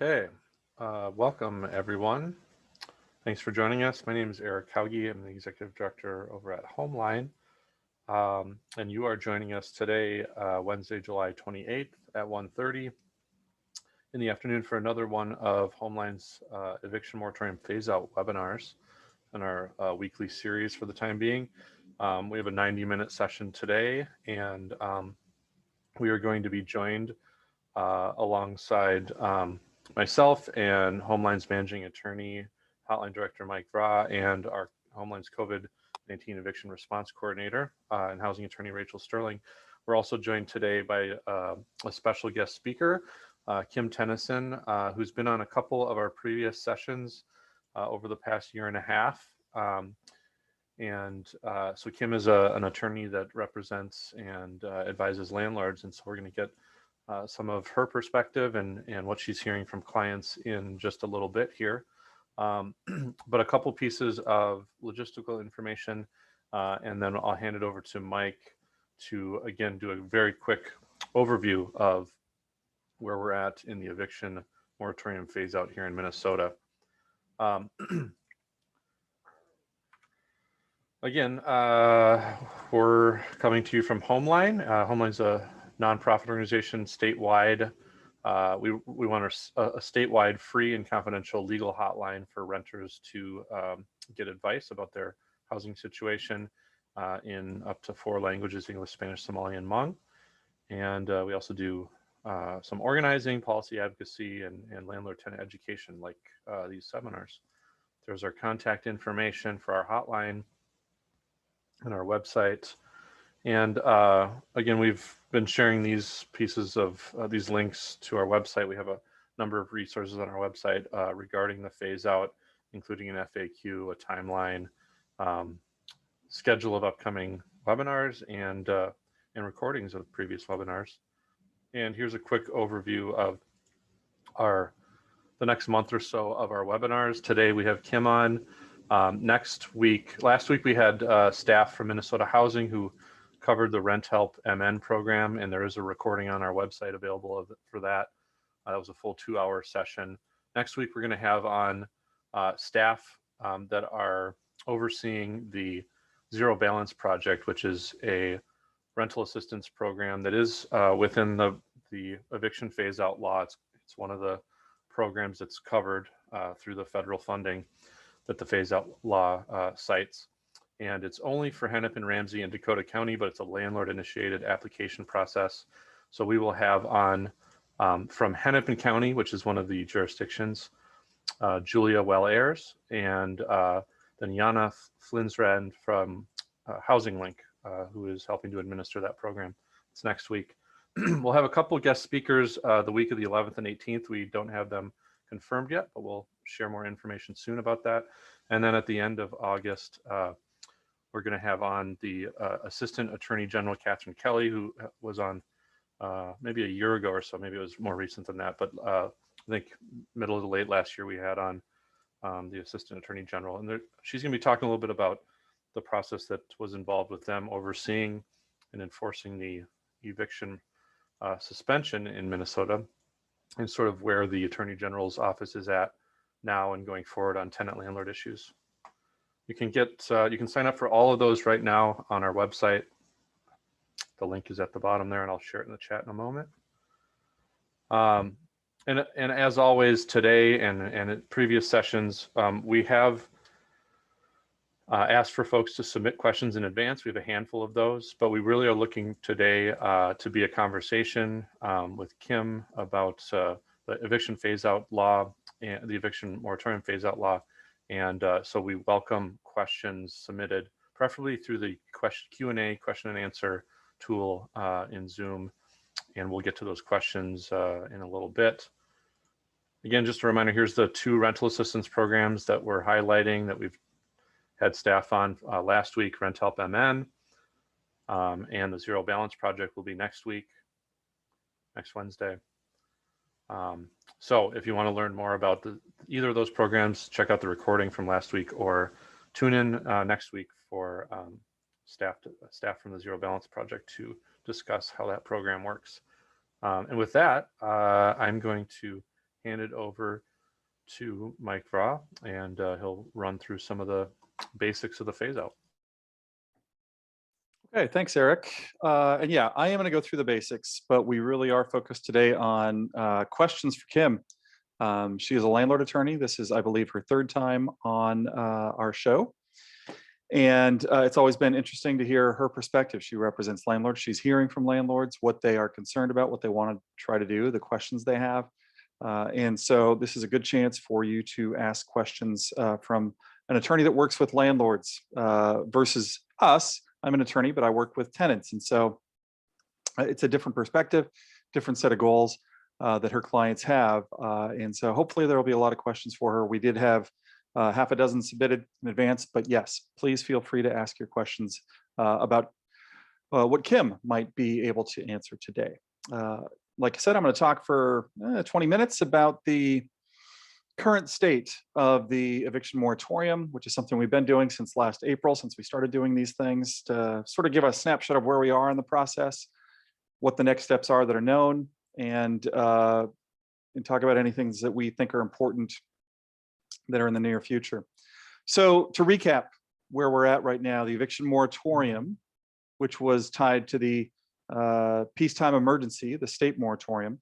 Okay, welcome everyone. Thanks for joining us. My name is Eric Hauge. I'm the Executive Director over at Homeline. And you are joining us today, Wednesday, July 28th at 1:30 in the afternoon for another one of Homeline's Eviction Moratorium Phase-Out webinars in our weekly series for the time being. We have a 90-minute session today, and we are going to be joined alongside myself and Homeline's Managing Attorney, Hotline Director Mike Vra, and our Homeline's COVID-19 Eviction Response Coordinator and Housing Attorney Rachel Sterling. We're also joined today by a special guest speaker, Kim Tennyson, who's been on a couple of our previous sessions over the past year and a half. So Kim is an attorney that represents and advises landlords, and so we're going to get some of her perspective and what she's hearing from clients in just a little bit here. But a couple pieces of logistical information, and then I'll hand it over to Mike to, again, do a very quick overview of where we're at in the eviction moratorium phase out here in Minnesota. Again, we're coming to you from Homeline. Homeline's a nonprofit organization statewide. We want a statewide free and confidential legal hotline for renters to get advice about their housing situation in up to 4 languages: English, Spanish, Somali, and Hmong. And we also do some organizing, policy advocacy, and landlord-tenant education, like these seminars. There's our contact information for our hotline and our website. And again, we've been sharing these pieces of these links to our website. We have a number of resources on our website regarding the phase out, including an FAQ, a timeline, schedule of upcoming webinars, and recordings of previous webinars. And here's a quick overview of the next month or so of our webinars. Today we have Kim on. Last week we had staff from Minnesota Housing who covered the Rent Help MN program, and there is a recording on our website available for that. That was a full 2-hour session. Next week we're going to have on staff that are overseeing the Zero Balance Project, which is a rental assistance program that is within the eviction phase out law. It's one of the programs that's covered through the federal funding that the phase out law cites. And it's only for Hennepin, Ramsey, and Dakota County, but it's a landlord initiated application process. So we will have on from Hennepin County, which is one of the jurisdictions, Julia Well-Ayers, and then Jana Flinsrand from Housing Link, who is helping to administer that program. It's next week. We'll have a couple of guest speakers the week of the 11th and 18th. We don't have them confirmed yet, but we'll share more information soon about that. And then at the end of August, we're going to have on the Assistant Attorney General Catherine Kelly, who was on maybe a year ago or so. Maybe it was more recent than that, but I think middle to late last year we had on the Assistant Attorney General, and she's going to be talking a little bit about the process that was involved with them overseeing and enforcing the eviction suspension in Minnesota, and sort of where the Attorney General's office is at now and going forward on tenant landlord issues. You can sign up for all of those right now on our website. The link is at the bottom there, and I'll share it in the chat in a moment. And as always today and in previous sessions, we have asked for folks to submit questions in advance. We have a handful of those, but we really are looking today to be a conversation with Kim about the eviction phase out law and the eviction moratorium phase out law. And so we welcome questions submitted, preferably through the Q&A, question and answer tool in Zoom. And we'll get to those questions in a little bit. Again, just a reminder, here's the 2 rental assistance programs that we're highlighting that we've had staff on last week: Rent Help MN, and the Zero Balance Project will be next Wednesday. So if you want to learn more about either of those programs, check out the recording from last week, or tune in next week for staff from the Zero Balance Project to discuss how that program works. And with that, I'm going to hand it over to Mike Vraw, and he'll run through some of the basics of the phase out. Okay, thanks, Eric. And yeah, I am going to go through the basics, but we really are focused today on questions for Kim. She is a landlord attorney. This is, I believe, her third time on our show. And it's always been interesting to hear her perspective. She represents landlords. She's hearing from landlords what they are concerned about, what they want to try to do, the questions they have. And so this is a good chance for you to ask questions from an attorney that works with landlords versus us. I'm an attorney, but I work with tenants. And so it's a different perspective, different set of goals that her clients have. And so hopefully there will be a lot of questions for her. We did have half a dozen submitted in advance, but yes, please feel free to ask your questions about what Kim might be able to answer today. Like I said, I'm going to talk for 20 minutes about the current state of the eviction moratorium, which is something we've been doing since last April, since we started doing these things, to sort of give a snapshot of where we are in the process, what the next steps are that are known, and talk about anything that we think are important that are in the near future. So to recap where we're at right now, the eviction moratorium, which was tied to the peacetime emergency, the state moratorium,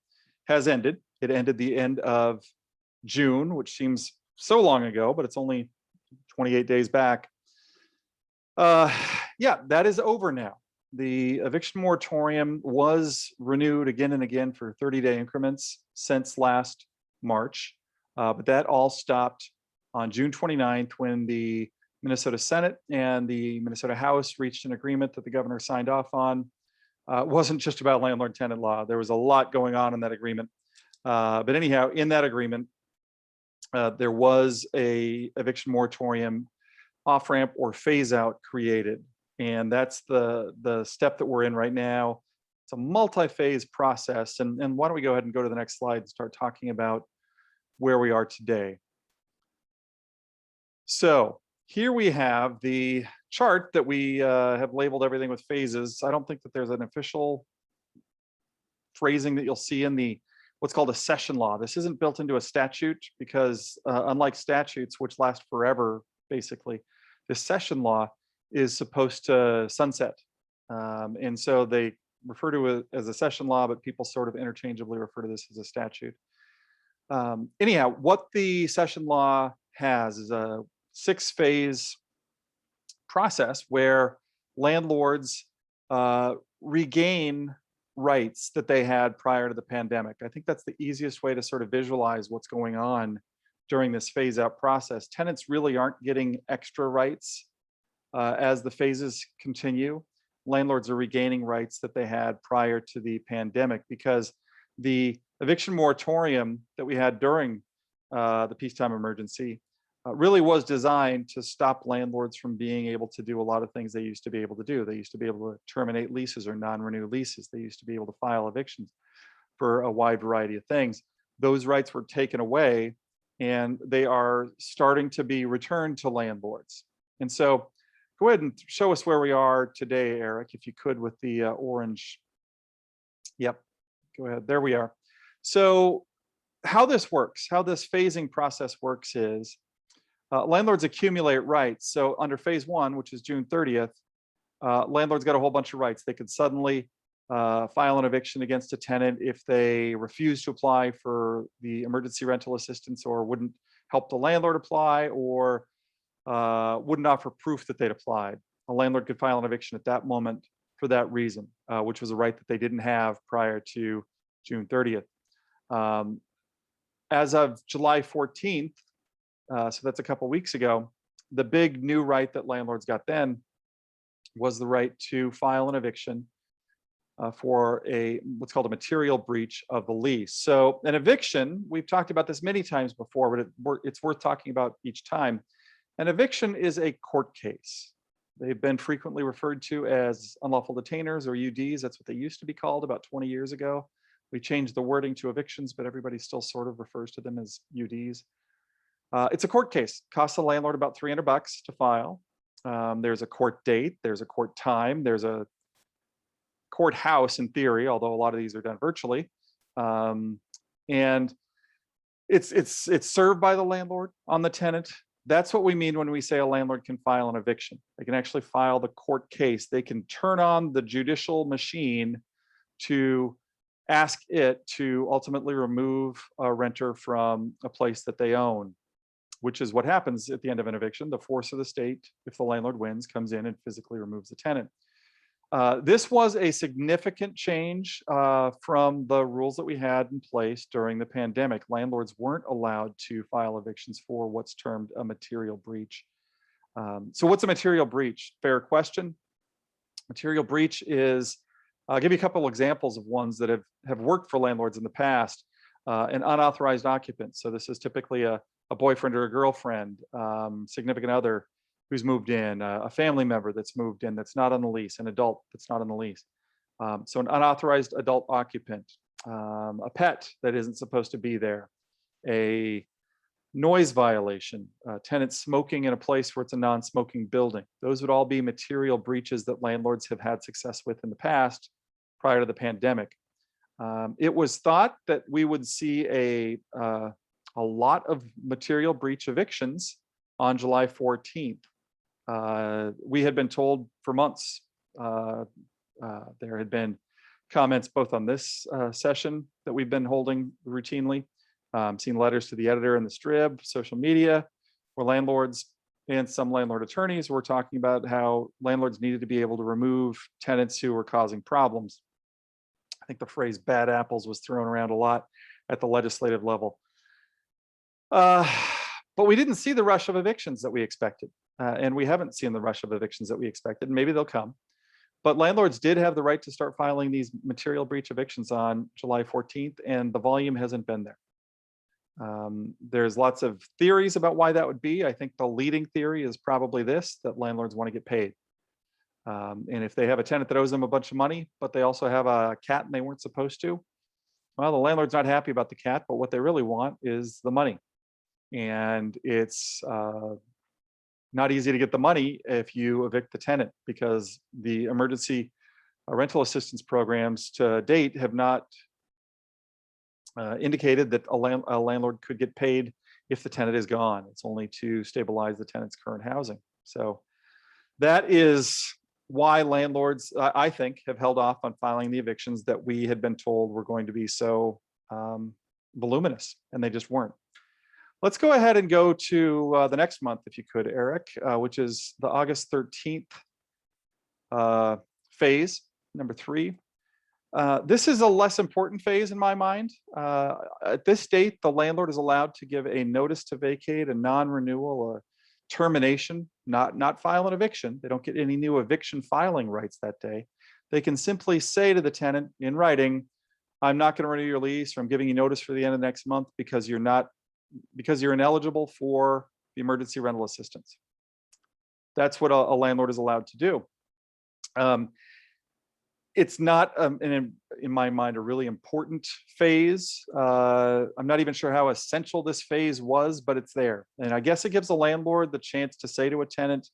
has ended. It ended the end of June, which seems so long ago, but it's only 28 days back. Yeah, that is over now. The eviction moratorium was renewed again and again for 30-day increments since last March, but that all stopped on June 29th when the Minnesota Senate and the Minnesota House reached an agreement that the governor signed off on. It wasn't just about landlord-tenant law. There was a lot going on in that agreement. But anyhow, in that agreement, there was a eviction moratorium off-ramp or phase-out created. And that's the step that we're in right now. It's a multi-phase process. And why don't we go ahead and go to the next slide and start talking about where we are today. So here we have the chart that we have labeled everything with phases. I don't think that there's an official phrasing that you'll see in the what's called a session law. This isn't built into a statute because unlike statutes, which last forever, basically, the session law is supposed to sunset. And so they refer to it as a session law, but people sort of interchangeably refer to this as a statute. Anyhow, what the session law has is a 6-phase process where landlords regain rights that they had prior to the pandemic. I think that's the easiest way to sort of visualize what's going on during this phase out process. Tenants really aren't getting extra rights as the phases continue. Landlords are regaining rights that they had prior to the pandemic because the eviction moratorium that we had during the peacetime emergency really was designed to stop landlords from being able to do a lot of things they used to be able to do. They used to be able to terminate leases or non-renew leases. They used to be able to file evictions for a wide variety of things. Those rights were taken away and they are starting to be returned to landlords. And so go ahead and show us where we are today, Eric, if you could, with the orange. Yep, go ahead. There we are. So how this works, how this phasing process works is landlords accumulate rights. So under phase 1, which is June 30th, landlords got a whole bunch of rights. They could suddenly file an eviction against a tenant if they refused to apply for the emergency rental assistance or wouldn't help the landlord apply or wouldn't offer proof that they'd applied. A landlord could file an eviction at that moment for that reason, which was a right that they didn't have prior to June 30th. As of July 14th, so that's a couple weeks ago, the big new right that landlords got then was the right to file an eviction for what's called a material breach of the lease. So an eviction, we've talked about this many times before, but it's worth talking about each time. An eviction is a court case. They've been frequently referred to as unlawful detainers or UDs. That's what they used to be called about 20 years ago. We changed the wording to evictions, but everybody still sort of refers to them as UDs. It's a court case. Costs the landlord about $300 to file. There's a court date, there's a court time, there's a courthouse in theory, although a lot of these are done virtually. And It's served by the landlord on the tenant. That's what we mean when we say a landlord can file an eviction. They can actually file the court case. They can turn on the judicial machine to ask it to ultimately remove a renter from a place that they own, which is what happens at the end of an eviction. The force of the state, if the landlord wins, comes in and physically removes the tenant. This was a significant change from the rules that we had in place during the pandemic. Landlords weren't allowed to file evictions for what's termed a material breach. So what's a material breach? Fair question. Material breach is, I'll give you a couple examples of ones that have worked for landlords in the past. An unauthorized occupant. So this is typically a boyfriend or a girlfriend, significant other who's moved in, a family member that's moved in that's not on the lease, an adult that's not on the lease. So an unauthorized adult occupant, a pet that isn't supposed to be there, a noise violation, tenants smoking in a place where it's a non-smoking building. Those would all be material breaches that landlords have had success with in the past prior to the pandemic. It was thought that we would see a lot of material breach evictions on July 14th. We had been told for months, there had been comments both on this session that we've been holding routinely, seen letters to the editor in the Strib, social media, where landlords and some landlord attorneys were talking about how landlords needed to be able to remove tenants who were causing problems. I think the phrase bad apples was thrown around a lot at the legislative level. But we didn't see the rush of evictions that we expected. And we haven't seen the rush of evictions that we expected. Maybe they'll come. But landlords did have the right to start filing these material breach evictions on July 14th, and the volume hasn't been there. There's lots of theories about why that would be. I think the leading theory is probably this, that landlords want to get paid. And if they have a tenant that owes them a bunch of money, but they also have a cat and they weren't supposed to, well, the landlord's not happy about the cat, but what they really want is the money. And it's not easy to get the money if you evict the tenant, because the emergency rental assistance programs to date have not indicated that a landlord could get paid if the tenant is gone. It's only to stabilize the tenant's current housing. So that is why landlords, I think, have held off on filing the evictions that we had been told were going to be so voluminous, and they just weren't. Let's go ahead and go to the next month, if you could, Eric, which is the August 13th phase, number 3. This is a less important phase in my mind. At this date, the landlord is allowed to give a notice to vacate, a non-renewal, a termination, not file an eviction. They don't get any new eviction filing rights that day. They can simply say to the tenant in writing, I'm not going to renew your lease, or I'm giving you notice for the end of next month because you're ineligible for the emergency rental assistance. That's what a landlord is allowed to do. It's not, in my mind, a really important phase. I'm not even sure how essential this phase was, but it's there. And I guess it gives a landlord the chance to say to a tenant,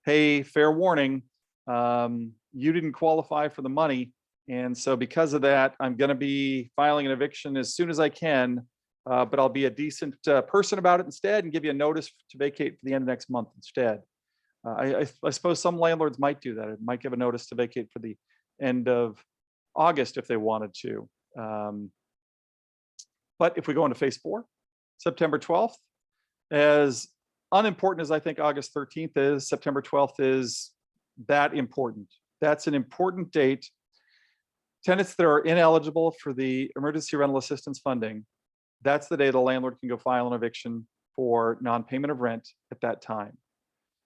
hey, fair warning, you didn't qualify for the money. And so because of that, I'm going to be filing an eviction as soon as I can. But I'll be a decent person about it instead and give you a notice to vacate for the end of next month instead. I suppose some landlords might do that. It might give a notice to vacate for the end of August if they wanted to. But if we go into phase 4, September 12th, as unimportant as I think August 13th is, September 12th is that important. That's an important date. Tenants that are ineligible for the emergency rental assistance funding, that's the day the landlord can go file an eviction for non-payment of rent at that time.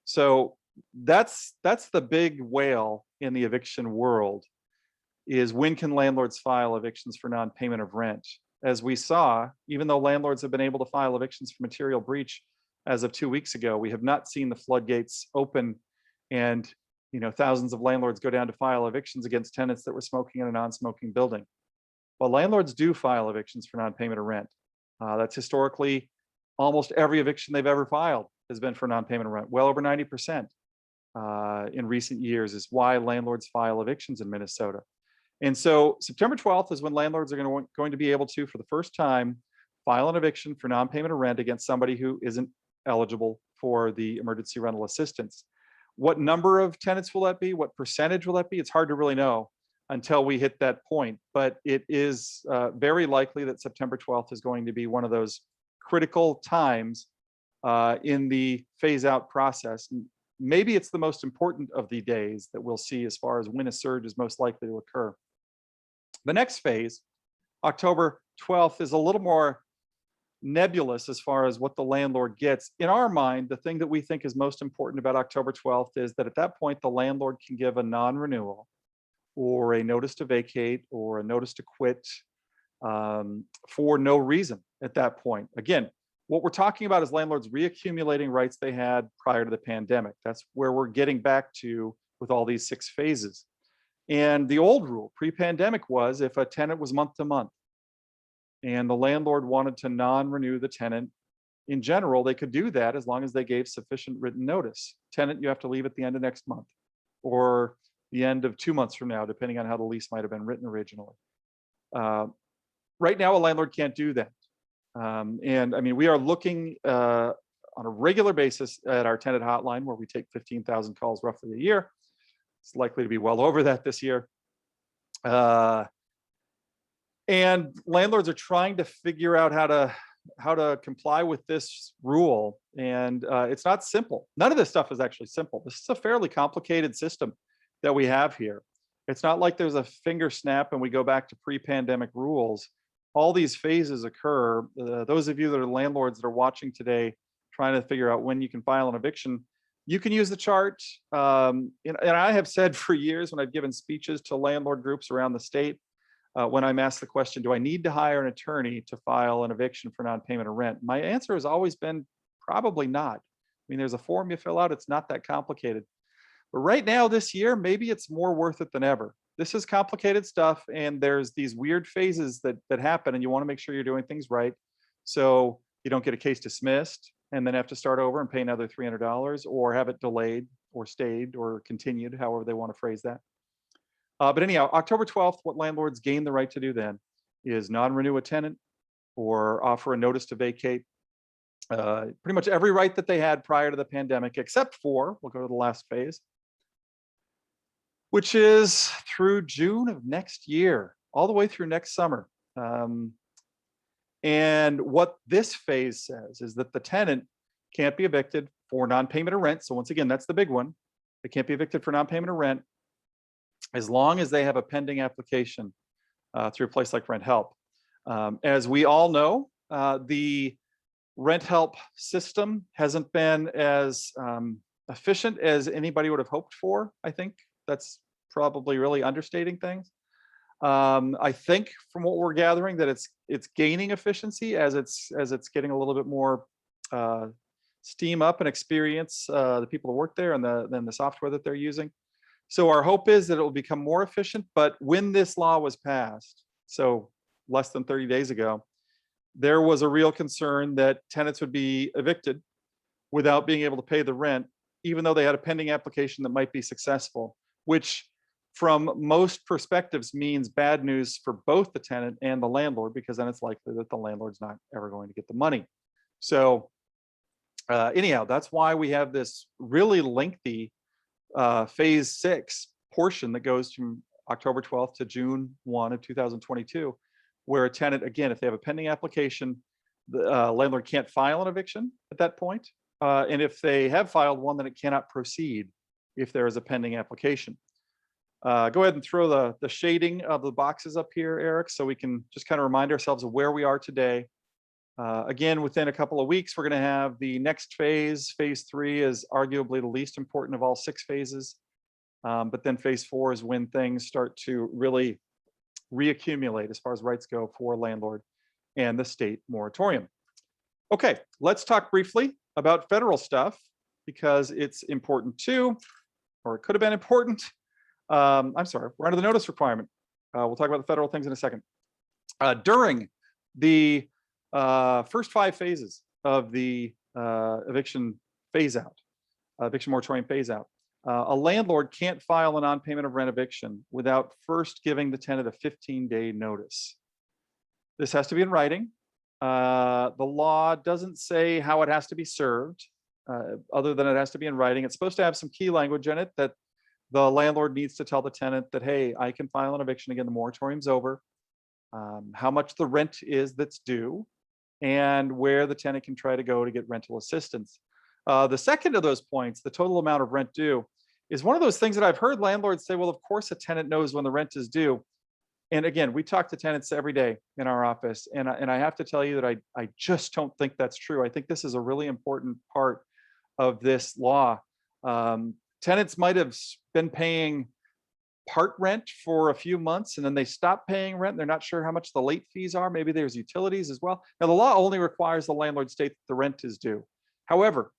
So that's the big whale in the eviction world, is when can landlords file evictions for non-payment of rent? As we saw, even though landlords have been able to file evictions for material breach as of 2 weeks ago, we have not seen the floodgates open and thousands of landlords go down to file evictions against tenants that were smoking in a non-smoking building. Well, landlords do file evictions for non-payment of rent. That's historically almost every eviction they've ever filed has been for non-payment of rent. Well over 90% in recent years is why landlords file evictions in Minnesota. And so September 12th is when landlords are going to be able to, for the first time, file an eviction for non-payment of rent against somebody who isn't eligible for the emergency rental assistance. What number of tenants will that be? What percentage will that be? It's hard to really know until we hit that point, but it is very likely that September 12th is going to be one of those critical times in the phase out process. Maybe it's the most important of the days that we'll see as far as when a surge is most likely to occur. The next phase, October 12th, is a little more nebulous as far as what the landlord gets. In our mind, the thing that we think is most important about October 12th is that at that point, the landlord can give a non-renewal or a notice to vacate or a notice to quit for no reason at that point. Again, what we're talking about is landlords reaccumulating rights they had prior to the pandemic. That's where we're getting back to with all these 6 phases. And the old rule pre-pandemic was if a tenant was month to month and the landlord wanted to non-renew the tenant, in general, they could do that as long as they gave sufficient written notice. Tenant, you have to leave at the end of next month or the end of 2 months from now, depending on how the lease might have been written originally. Right now, a landlord can't do that. And I mean, we are looking on a regular basis at our tenant hotline where we take 15,000 calls roughly a year. It's likely to be well over that this year. And landlords are trying to figure out how to comply with this rule. And it's not simple. None of this stuff is actually simple. This is a fairly complicated system that we have here. It's not like there's a finger snap and we go back to pre-pandemic rules. All these phases occur. Those of you that are landlords that are watching today, trying to figure out when you can file an eviction, you can use the chart. And I have said for years when I've given speeches to landlord groups around the state, when I'm asked the question, do I need to hire an attorney to file an eviction for non-payment of rent? My answer has always been probably not. I mean, there's a form you fill out. It's not that complicated. But right now, this year, maybe it's more worth it than ever. This is complicated stuff, and there's these weird phases that happen, and you want to make sure you're doing things right, so you don't get a case dismissed and then have to start over and pay another $300, or have it delayed, or stayed, or continued, however they want to phrase that. But anyhow, October 12th, what landlords gain the right to do then is non-renew a tenant or offer a notice to vacate. Pretty much every right that they had prior to the pandemic, except for, we'll go to the last phase, which is through June of next year, all the way through next summer. And what this phase says is that the tenant can't be evicted for non-payment of rent. So once again, that's the big one. They can't be evicted for non-payment of rent as long as they have a pending application through a place like Rent Help. As we all know, the Rent Help system hasn't been as efficient as anybody would have hoped for. I think that's probably really understating things. I think from what we're gathering that it's gaining efficiency as it's getting a little bit more steam up and experience the people who work there and then the software that they're using. So our hope is that it will become more efficient. But when this law was passed, so less than 30 days ago, there was a real concern that tenants would be evicted without being able to pay the rent, even though they had a pending application that might be successful, which from most perspectives means bad news for both the tenant and the landlord, because then it's likely that the landlord's not ever going to get the money. So anyhow, that's why we have this really lengthy phase 6 portion that goes from October 12th to June 1 of 2022, where a tenant, again, if they have a pending application, the landlord can't file an eviction at that point. And if they have filed one, then it cannot proceed if there is a pending application. Go ahead and throw the shading of the boxes up here, Eric, so we can just kind of remind ourselves of where we are today. Again, within a couple of weeks, we're going to have the next phase. Phase 3 is arguably the least important of all 6 phases. But then phase 4 is when things start to really reaccumulate as far as rights go for landlord and the state moratorium. Okay, let's talk briefly about federal stuff because it's important too, or it could have been important. I'm sorry, we're under the notice requirement. We'll talk about the federal things in a second. During the first 5 phases of the eviction phase out, eviction moratorium phase out, a landlord can't file a non-payment of rent eviction without first giving the tenant a 15-day notice. This has to be in writing. The law doesn't say how it has to be served, other than it has to be in writing. It's supposed to have some key language in it that the landlord needs to tell the tenant that, hey, I can file an eviction again, the moratorium's over, how much the rent is that's due, and where the tenant can try to go to get rental assistance. The second of those points, the total amount of rent due, is one of those things that I've heard landlords say, well, of course a tenant knows when the rent is due. And again, we talk to tenants every day in our office, and I have to tell you that I just don't think that's true. I think this is a really important part of this law. Tenants might have been paying part rent for a few months, and then they stop paying rent. They're not sure how much the late fees are. Maybe there's utilities as well. Now, the law only requires the landlord state that the rent is due. However,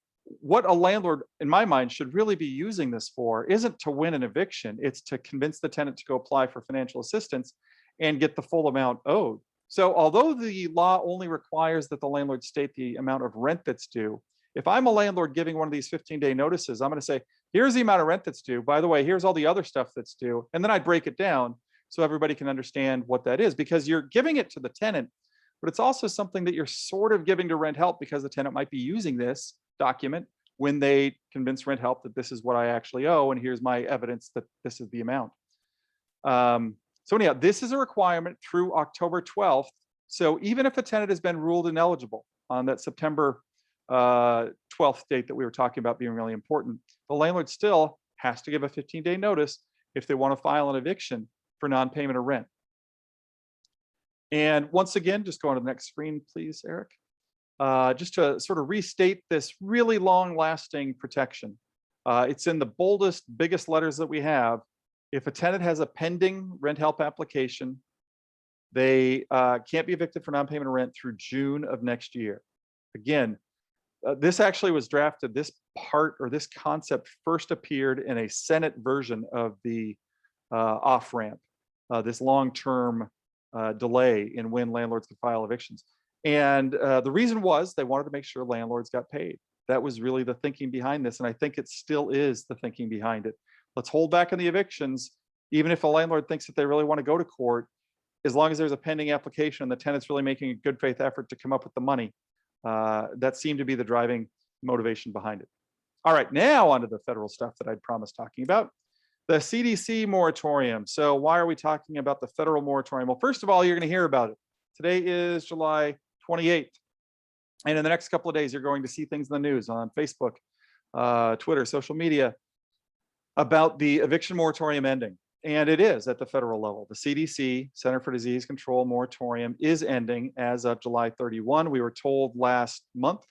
what a landlord, in my mind, should really be using this for isn't to win an eviction. It's to convince the tenant to go apply for financial assistance and get the full amount owed. So although the law only requires that the landlord state the amount of rent that's due, if I'm a landlord giving one of these 15-day notices, I'm going to say, here's the amount of rent that's due. By the way, here's all the other stuff that's due. And then I break it down so everybody can understand what that is, because you're giving it to the tenant, but it's also something that you're sort of giving to rent help, because the tenant might be using this document when they convince rent help that this is what I actually owe, and here's my evidence that this is the amount. So anyhow, this is a requirement through October 12th. So even if a tenant has been ruled ineligible on that September 12th date that we were talking about being really important, the landlord still has to give a 15-day notice if they want to file an eviction for non-payment of rent. And once again, just go on to the next screen, please, Eric. Just to sort of restate this really long-lasting protection. It's in the boldest, biggest letters that we have. If a tenant has a pending rent help application, they can't be evicted for non-payment of rent through June of next year. Again, this actually was drafted, this part or this concept first appeared in a Senate version of the off-ramp, this long-term delay in when landlords could file evictions. And the reason was they wanted to make sure landlords got paid. That was really the thinking behind this. And I think it still is the thinking behind it. Let's hold back on the evictions, even if a landlord thinks that they really want to go to court, as long as there's a pending application and the tenant's really making a good faith effort to come up with the money. That seemed to be the driving motivation behind it. All right, now onto the federal stuff that I'd promised talking about. The CDC moratorium. So why are we talking about the federal moratorium? Well, first of all, you're going to hear about it. Today is July 28th. And in the next couple of days, you're going to see things in the news on Facebook, Twitter, social media about the eviction moratorium ending. And it is at the federal level. The CDC, Center for Disease Control moratorium, is ending as of July 31. We were told last month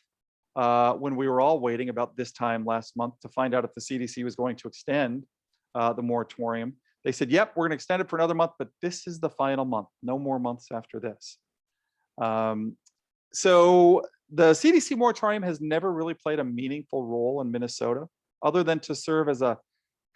when we were all waiting about this time last month to find out if the CDC was going to extend the moratorium. They said, yep, we're going to extend it for another month, but this is the final month. No more months after this. So the CDC moratorium has never really played a meaningful role in Minnesota, other than to serve as a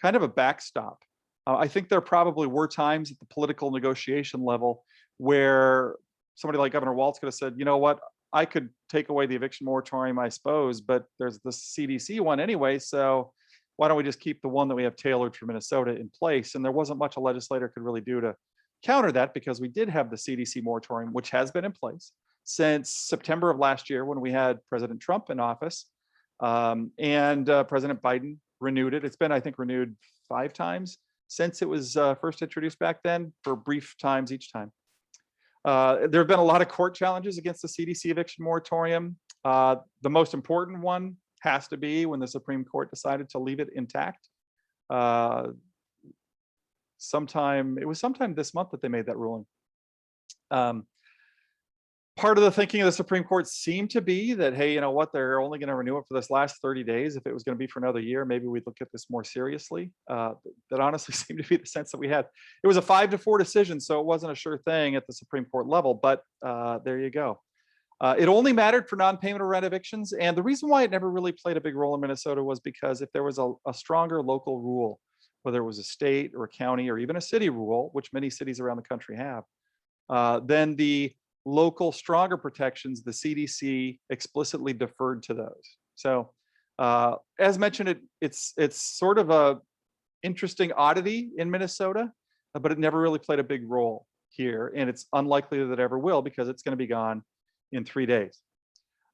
kind of a backstop. I think there probably were times at the political negotiation level where somebody like Governor Walz could have said, you know what, I could take away the eviction moratorium, I suppose, but there's the CDC one anyway, so why don't we just keep the one that we have tailored for Minnesota in place? And there wasn't much a legislator could really do to counter that, because we did have the CDC moratorium, which has been in place since September of last year when we had President Trump in office, and President Biden renewed it. It's been, I think, renewed 5 times since it was first introduced back then, for brief times each time. There have been a lot of court challenges against the CDC eviction moratorium. The most important one has to be when the Supreme Court decided to leave it intact. It was sometime this month that they made that ruling. Part of the thinking of the Supreme Court seemed to be that, hey, you know what, they're only going to renew it for this last 30 days. If it was going to be for another year, maybe we'd look at this more seriously. That honestly seemed to be the sense that we had. It was a 5-4 decision, so it wasn't a sure thing at the Supreme Court level, but there you go. It only mattered for non-payment of rent evictions. And the reason why it never really played a big role in Minnesota was because if there was a stronger local rule, whether it was a state or a county or even a city rule, which many cities around the country have, then the local stronger protections, the CDC explicitly deferred to those. So as mentioned, it's sort of a interesting oddity in Minnesota, but it never really played a big role here. And it's unlikely that it ever will, because it's going to be gone in 3 days.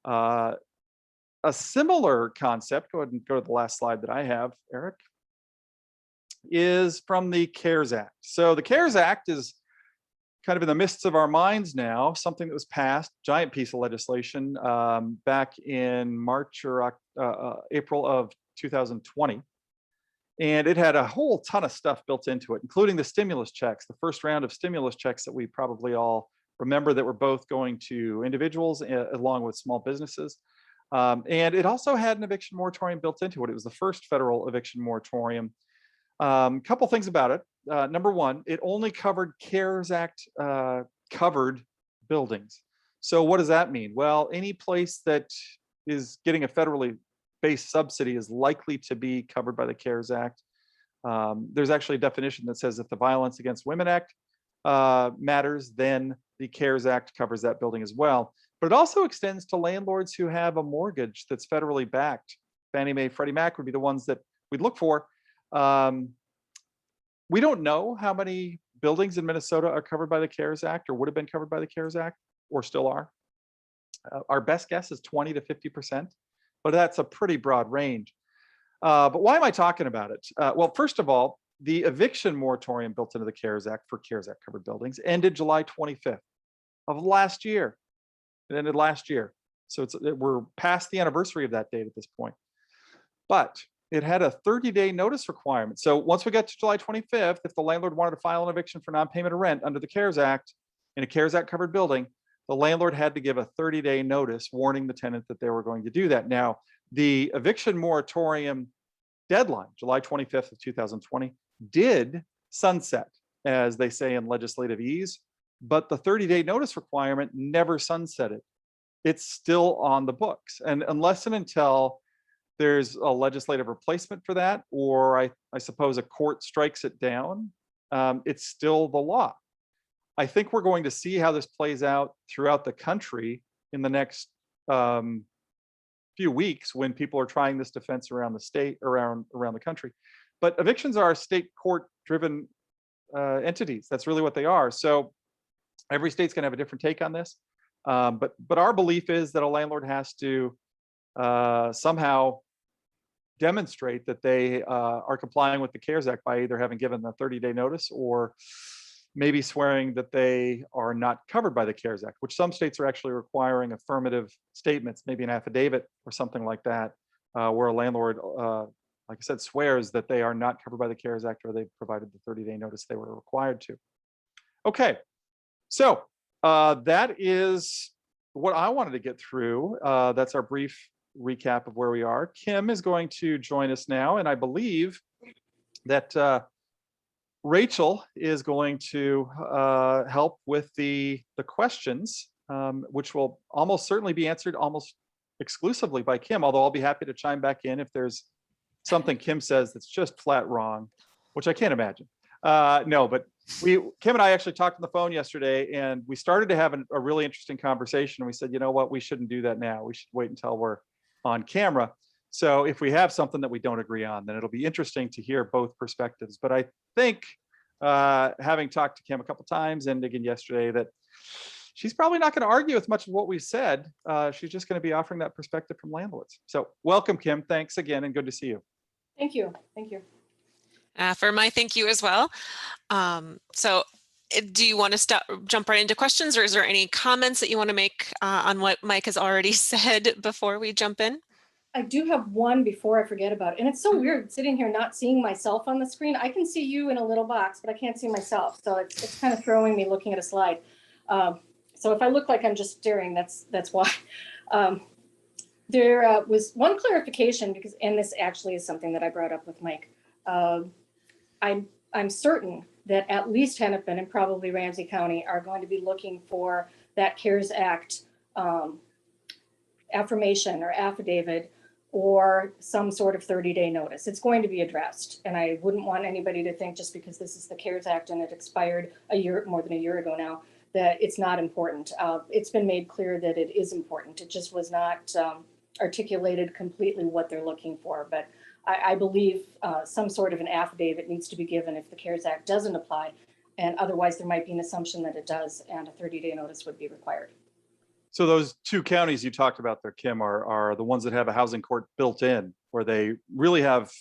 A similar concept, go ahead and go to the last slide that I have, Eric, is from the CARES Act. So the CARES Act is kind of in the midst of our minds now, something that was passed, giant piece of legislation, back in March or April of 2020. And it had a whole ton of stuff built into it, including the stimulus checks, the first round of stimulus checks that we probably all remember that were both going to individuals along with small businesses. And it also had an eviction moratorium built into it. It was the first federal eviction moratorium. Couple things about it. Number one, it only covered CARES Act covered buildings. So what does that mean? Well, any place that is getting a federally based subsidy is likely to be covered by the CARES Act. There's actually a definition that says if the Violence Against Women Act matters, then the CARES Act covers that building as well. But it also extends to landlords who have a mortgage that's federally backed. Fannie Mae, Freddie Mac would be the ones that we'd look for. We don't know how many buildings in Minnesota are covered by the CARES Act or would have been covered by the CARES Act or still are. Our best guess is 20 to 50%, but that's a pretty broad range. But why am I talking about it? Well, first of all, the eviction moratorium built into the CARES Act for CARES Act covered buildings ended July 25th of last year. It ended last year. So we're past the anniversary of that date at this point. But it had a 30-day notice requirement. So once we got to July 25th, if the landlord wanted to file an eviction for non-payment of rent under the CARES Act in a CARES Act covered building, the landlord had to give a 30-day notice warning the tenant that they were going to do that. Now, the eviction moratorium deadline, July 25th of 2020, did sunset, as they say in legislative ease, but the 30-day notice requirement never sunsetted. It's still on the books. And unless and until there's a legislative replacement for that, or I suppose a court strikes it down, it's still the law. I think we're going to see how this plays out throughout the country in the next few weeks when people are trying this defense around the state, around the country. But evictions are state court-driven entities. That's really what they are. So every state's going to have a different take on this. But our belief is that a landlord has to somehow demonstrate that they are complying with the CARES Act by either having given the 30-day notice or maybe swearing that they are not covered by the CARES Act, which some states are actually requiring affirmative statements, maybe an affidavit or something like that, where a landlord, like I said, swears that they are not covered by the CARES Act or they provided the 30-day notice they were required to. Okay, so that is what I wanted to get through. That's our brief recap of where we are. Kim is going to join us now, and I believe that Rachel is going to help with the questions, which will almost certainly be answered almost exclusively by Kim, although I'll be happy to chime back in if there's something Kim says that's just flat wrong, which I can't imagine. No, but Kim and I actually talked on the phone yesterday, and we started to have a really interesting conversation. We said, you know what, we shouldn't do that now. We should wait until we're on camera. So if we have something that we don't agree on, then it'll be interesting to hear both perspectives. But I think having talked to Kim a couple times and again yesterday, that she's probably not going to argue with much of what we said. She's just going to be offering that perspective from landlords. So welcome, Kim. Thanks again, and good to see you. Thank you. Thank you. For my thank you as well. So do you want to jump right into questions, or is there any comments that you want to make on what Mike has already said before we jump in? I do have one before I forget about it. And it's so weird sitting here not seeing myself on the screen. I can see you in a little box, but I can't see myself. So it's kind of throwing me looking at a slide. So if I look like I'm just staring, that's why. There was one clarification, because, and this actually is something that I brought up with Mike. I'm certain that at least Hennepin and probably Ramsey County are going to be looking for that CARES Act affirmation or affidavit or some sort of 30-day notice. It's going to be addressed. And I wouldn't want anybody to think just because this is the CARES Act and it expired more than a year ago now, that it's not important. It's been made clear that it is important. It just was not articulated completely what they're looking for. But I believe some sort of an affidavit needs to be given if the CARES Act doesn't apply. And otherwise there might be an assumption that it does, and a 30-day notice would be required. So those two counties you talked about there, Kim, are the ones that have a housing court built in, where they really have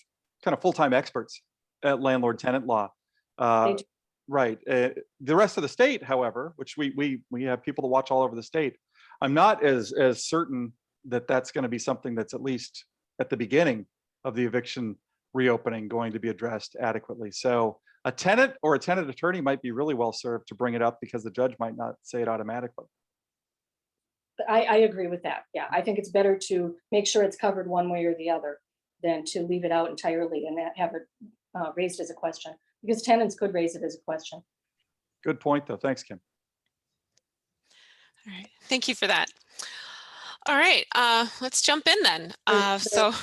kind of full-time experts at landlord tenant law. They do. Right. The rest of the state, however, which we have people to watch all over the state, I'm not as certain that that's going to be something that's at least at the beginning of the eviction reopening going to be addressed adequately. So a tenant or a tenant attorney might be really well served to bring it up, because the judge might not say it automatically. I agree with that. Yeah, I think it's better to make sure it's covered one way or the other than to leave it out entirely and have it raised as a question, because tenants could raise it as a question. Good point, though. Thanks, Kim. All right, thank you for that. All right, let's jump in then. So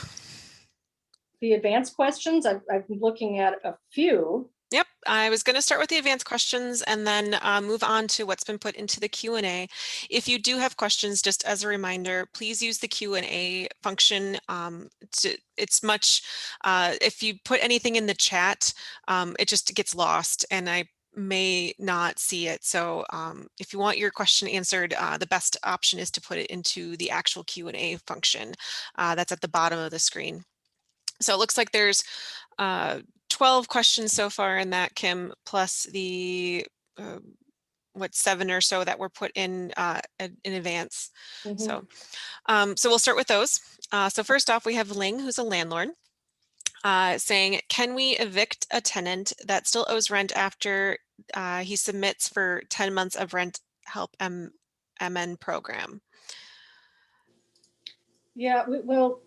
the advanced questions, I'm looking at a few. yep, I was going to start with the advanced questions and then move on to what's been put into the Q&A. If you do have questions, just as a reminder, please use the Q&A function. It's much, if you put anything in the chat, it just gets lost and I may not see it. So if you want your question answered, the best option is to put it into the actual Q&A function that's at the bottom of the screen. So it looks like there's 12 questions so far in that, Kim, plus the 7 or so that were put in advance. Mhm. So we'll start with those. So first off, we have Ling, who's a landlord, saying, can we evict a tenant that still owes rent after he submits for 10 months of rent help MN program? Yeah, well,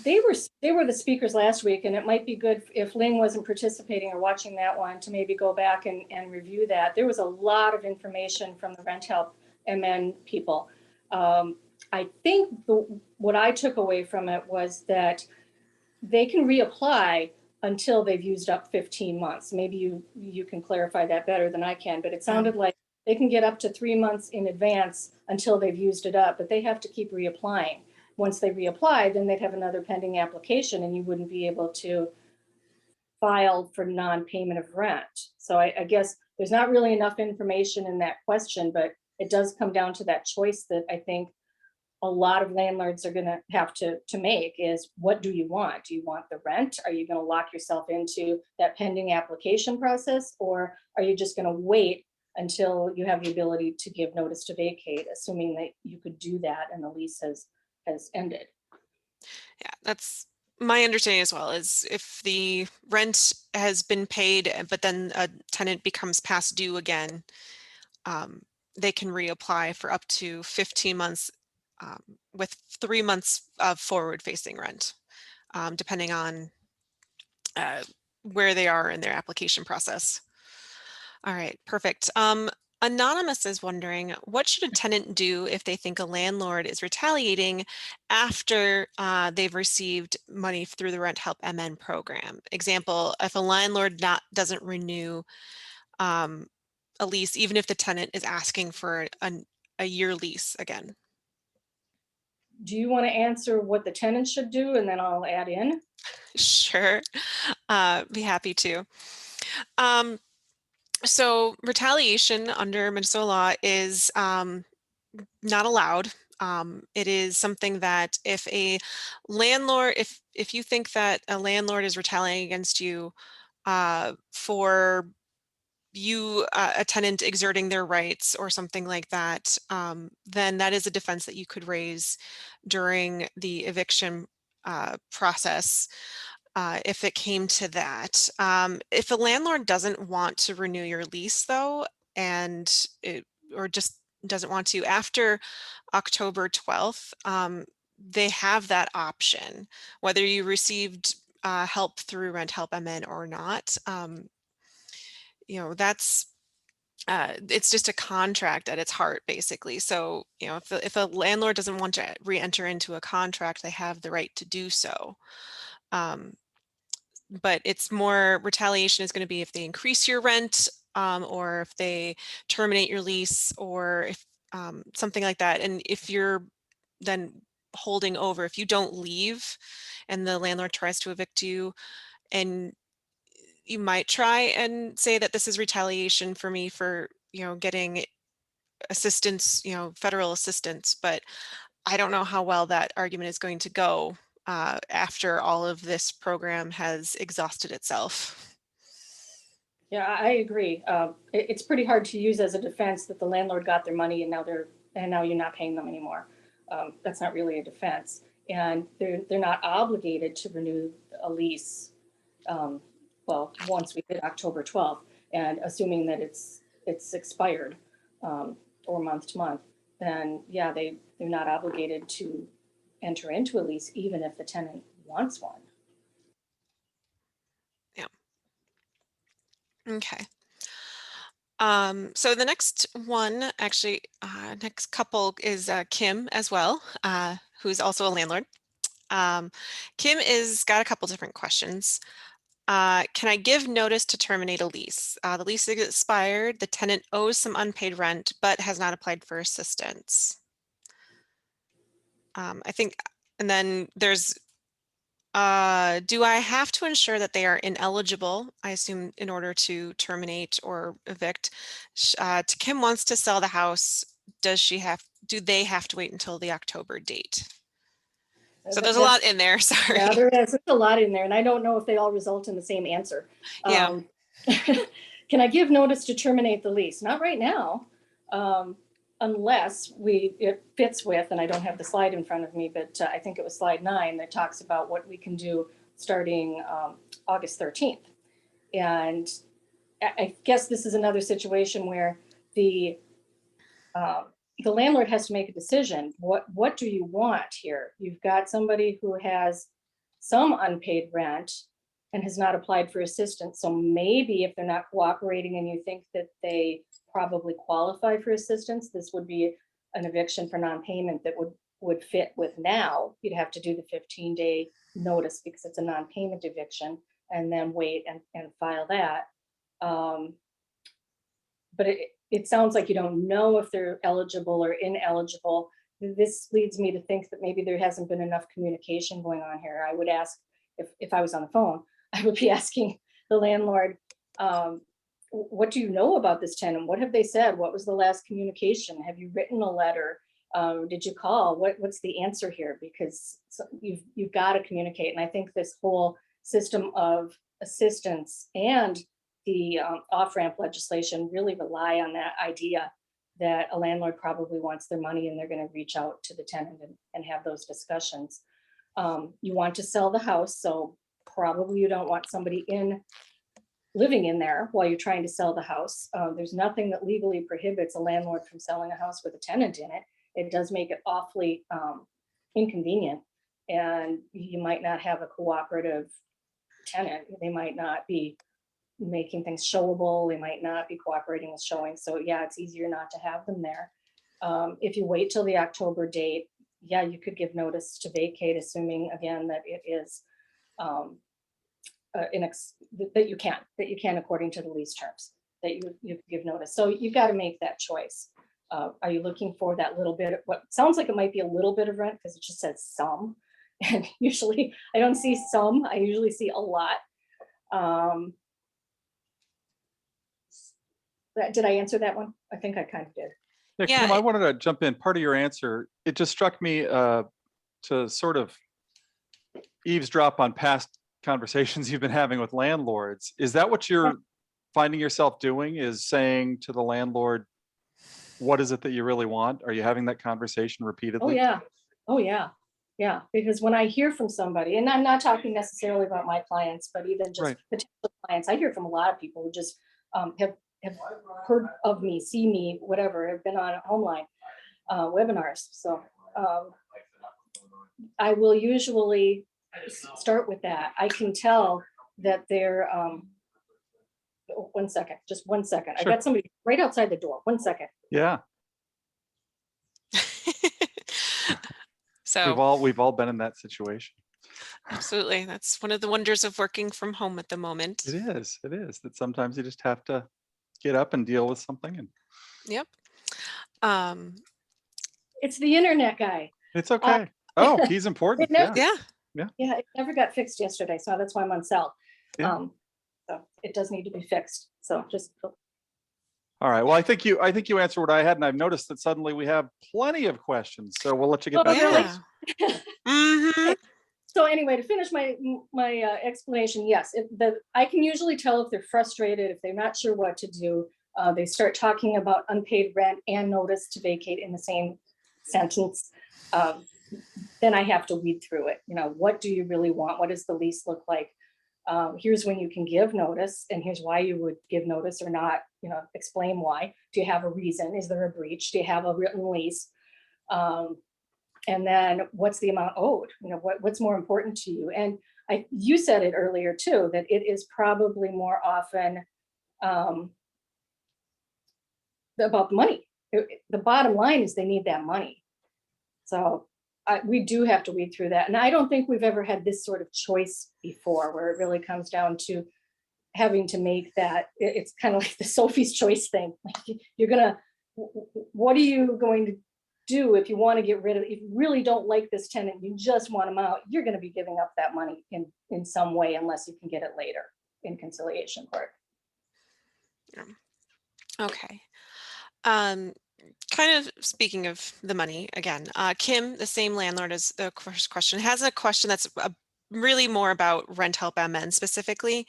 they were the speakers last week, and it might be good if Ling wasn't participating or watching that one to maybe go back and review that. There was a lot of information from the Rent Help MN people. I think what I took away from it was that they can reapply until they've used up 15 months. Maybe you can clarify that better than I can, but it sounded like they can get up to 3 months in advance until they've used it up, but they have to keep reapplying. Once they reapply, then they'd have another pending application and you wouldn't be able to file for non-payment of rent. So I guess there's not really enough information in that question, but it does come down to that choice that I think a lot of landlords are going to have to make is, what do you want? Do you want the rent? Are you going to lock yourself into that pending application process? Or are you just going to wait until you have the ability to give notice to vacate, assuming that you could do that and the lease has ended? Yeah, that's my understanding as well, is if the rent has been paid, but then a tenant becomes past due again, they can reapply for up to 15 months with 3 months of forward-facing rent, depending on where they are in their application process. All right, perfect. Anonymous is wondering, what should a tenant do if they think a landlord is retaliating after they've received money through the Rent Help MN program? Example, if a landlord doesn't renew a lease, even if the tenant is asking for a year lease again. Do you want to answer what the tenant should do and then I'll add in? Sure, be happy to. So retaliation under Minnesota law is not allowed. It is something that if a landlord, if you think that a landlord is retaliating against you for a tenant exerting their rights or something like that, then that is a defense that you could raise during the eviction process. If it came to that. If a landlord doesn't want to renew your lease though, or just doesn't want to after October 12th, they have that option, whether you received help through Rent Help MN or not. That's it's just a contract at its heart, basically. So, if a landlord doesn't want to re-enter into a contract, they have the right to do so. But it's more, retaliation is going to be if they increase your rent or if they terminate your lease or if something like that. And if you're then holding over, if you don't leave and the landlord tries to evict you, and you might try and say that this is retaliation for me for getting assistance, federal assistance, but I don't know how well that argument is going to go after all of this program has exhausted itself. Yeah, I agree. It's pretty hard to use as a defense that the landlord got their money and now you're not paying them anymore. That's not really a defense, and they're not obligated to renew a lease. Well, once we hit October 12th, and assuming that it's expired or month to month, then yeah, they're not obligated to enter into a lease even if the tenant wants one. Okay. So the next one, actually, next couple is Kim as well, who's also a landlord. Kim is got a couple different questions. Can I give notice to terminate a lease? The lease is expired. The tenant owes some unpaid rent, but has not applied for assistance. I think, and then there's do I have to ensure that they are ineligible, I assume, in order to terminate or evict? Kim wants to sell the house. Do they have to wait until the October date? So there's a lot in there, sorry. Yeah, there's a lot in there, and I don't know if they all result in the same answer. Yeah. Can I give notice to terminate the lease? Not right now. Unless it fits with, and I don't have the slide in front of me, but I think it was slide 9 that talks about what we can do starting August 13th. And I guess this is another situation where the landlord has to make a decision. What do you want here? You've got somebody who has some unpaid rent and has not applied for assistance. So maybe if they're not cooperating and you think that they probably qualify for assistance, this would be an eviction for non-payment that would fit with now. You'd have to do the 15-day notice because it's a non-payment eviction, and then wait and file that. But it sounds like you don't know if they're eligible or ineligible. This leads me to think that maybe there hasn't been enough communication going on here. I would ask, if I was on the phone, I would be asking the landlord, what do you know about this tenant? What have they said? What was the last communication? Have you written a letter? Did you call? What's the answer here? Because you've got to communicate. And I think this whole system of assistance and the off-ramp legislation really rely on that idea that a landlord probably wants their money and they're going to reach out to the tenant and have those discussions. You want to sell the house, so probably you don't want somebody living in there while you're trying to sell the house. There's nothing that legally prohibits a landlord from selling a house with a tenant in it. It does make it awfully inconvenient, and you might not have a cooperative tenant. They might not be making things showable. They might not be cooperating with showing. So yeah, it's easier not to have them there. If you wait till the October date, yeah, you could give notice to vacate, assuming again that it is that you can according to the lease terms, that you give notice. So you've got to make that choice. Are you looking for that little bit of what sounds like it might be a little bit of rent, because it just says some, and usually I don't see some, I usually see a lot. Did I answer that one? I think I kind of did. Yeah, Kim, I wanted to jump in. Part of your answer, it just struck me to sort of eavesdrop on past conversations you've been having with landlords. Is that what you're finding yourself doing, is saying to the landlord, what is it that you really want? Are you having that conversation repeatedly? Oh yeah, because when I hear from somebody, and I'm not talking necessarily about my clients, but even just potential clients, I hear from a lot of people who just have heard of me, see me, whatever, have been on Homeline webinars. So I will usually start with that. I can tell that they're, one second, just 1 second. Sure. I got somebody right outside the door. 1 second. Yeah. So we've all been in that situation. Absolutely. That's one of the wonders of working from home at the moment. It is that sometimes you just have to get up and deal with something. And yep. It's the internet guy. It's okay. Oh, he's important. Yeah, it never got fixed yesterday, so that's why I'm on cell. Yeah. So it does need to be fixed. So just All right. Well, I think you answered what I had, and I've noticed that suddenly we have plenty of questions. So we'll let you get Oh, back to really? those. Mhm. So anyway, to finish my explanation, yes, I can usually tell if they're frustrated, if they're not sure what to do. They start talking about unpaid rent and notice to vacate in the same sentence. Then I have to weed through it. What do you really want? What does the lease look like? Here's when you can give notice, and here's why you would give notice or not. Explain why. Do you have a reason? Is there a breach? Do you have a written lease? And then what's the amount owed? What's more important to you? And you said it earlier too, that it is probably more often about the money. The bottom line is they need that money. So we do have to weed through that. And I don't think we've ever had this sort of choice before, where it really comes down to having to make that. It's kind of like the Sophie's Choice thing. Like what are you going to do if you want to get rid of it? If you really don't like this tenant, you just want them out, you're going to be giving up that money in some way, unless you can get it later in conciliation court. Okay. Kind of speaking of the money again, Kim, the same landlord as the first question, has a question that's really more about rent help MN specifically.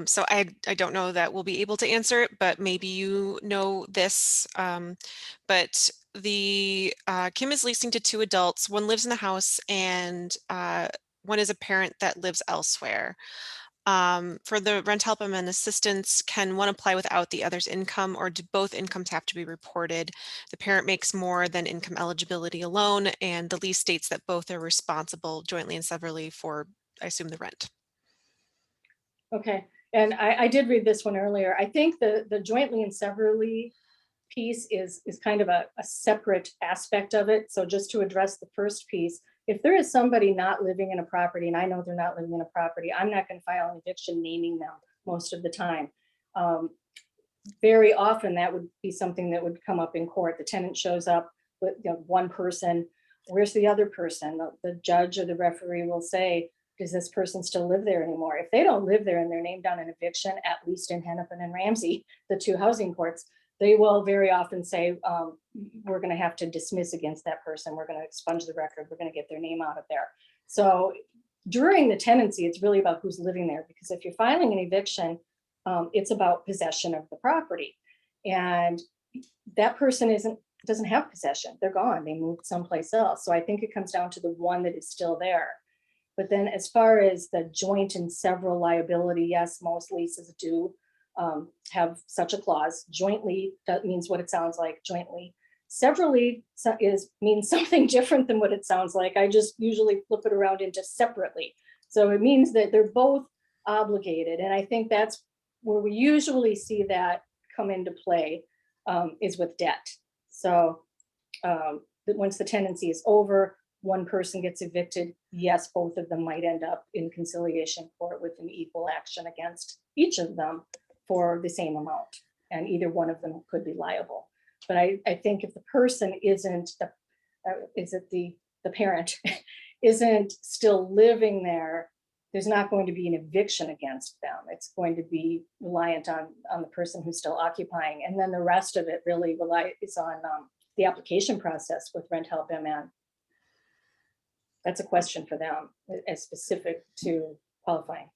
So I don't know that we'll be able to answer it, but maybe you know this. But the Kim is leasing to 2 adults. One lives in the house, and one is a parent that lives elsewhere. For the rent help and assistance, can one apply without the other's income, or do both incomes have to be reported? The parent makes more than income eligibility alone, and the lease states that both are responsible jointly and severally for, I assume, the rent. Okay, and I did read this one earlier. I think the jointly and severally piece is kind of a separate aspect of it. So just to address the first piece, if there is somebody not living in a property, and I know they're not living in a property, I'm not going to file an eviction naming them most of the time. Very often that would be something that would come up in court. The tenant shows up with one person. Where's the other person? The judge or the referee will say, does this person still live there anymore? If they don't live there and they're named on an eviction, at least in Hennepin and Ramsey, the 2 housing courts, they will very often say, we're going to have to dismiss against that person. We're going to expunge the record. We're going to get their name out of there. So during the tenancy, it's really about who's living there, because if you're filing an eviction, it's about possession of the property. And that person doesn't have possession. They're gone. They moved someplace else. So I think it comes down to the one that is still there. But then as far as the joint and several liability, yes, most leases do have such a clause. Jointly, that means what it sounds like, jointly. Severally means something different than what it sounds like. I just usually flip it around into separately. So it means that they're both obligated. And I think that's where we usually see that come into play, is with debt. So that once the tenancy is over, one person gets evicted, yes, both of them might end up in conciliation court with an equal action against each of them for the same amount, and either one of them could be liable. But I think if the person isn't, the parent isn't still living there, there's not going to be an eviction against them. It's going to be reliant on the person who's still occupying. And then the rest of it really is on the application process with Rent Help MN. That's a question for them, as specific to qualifying.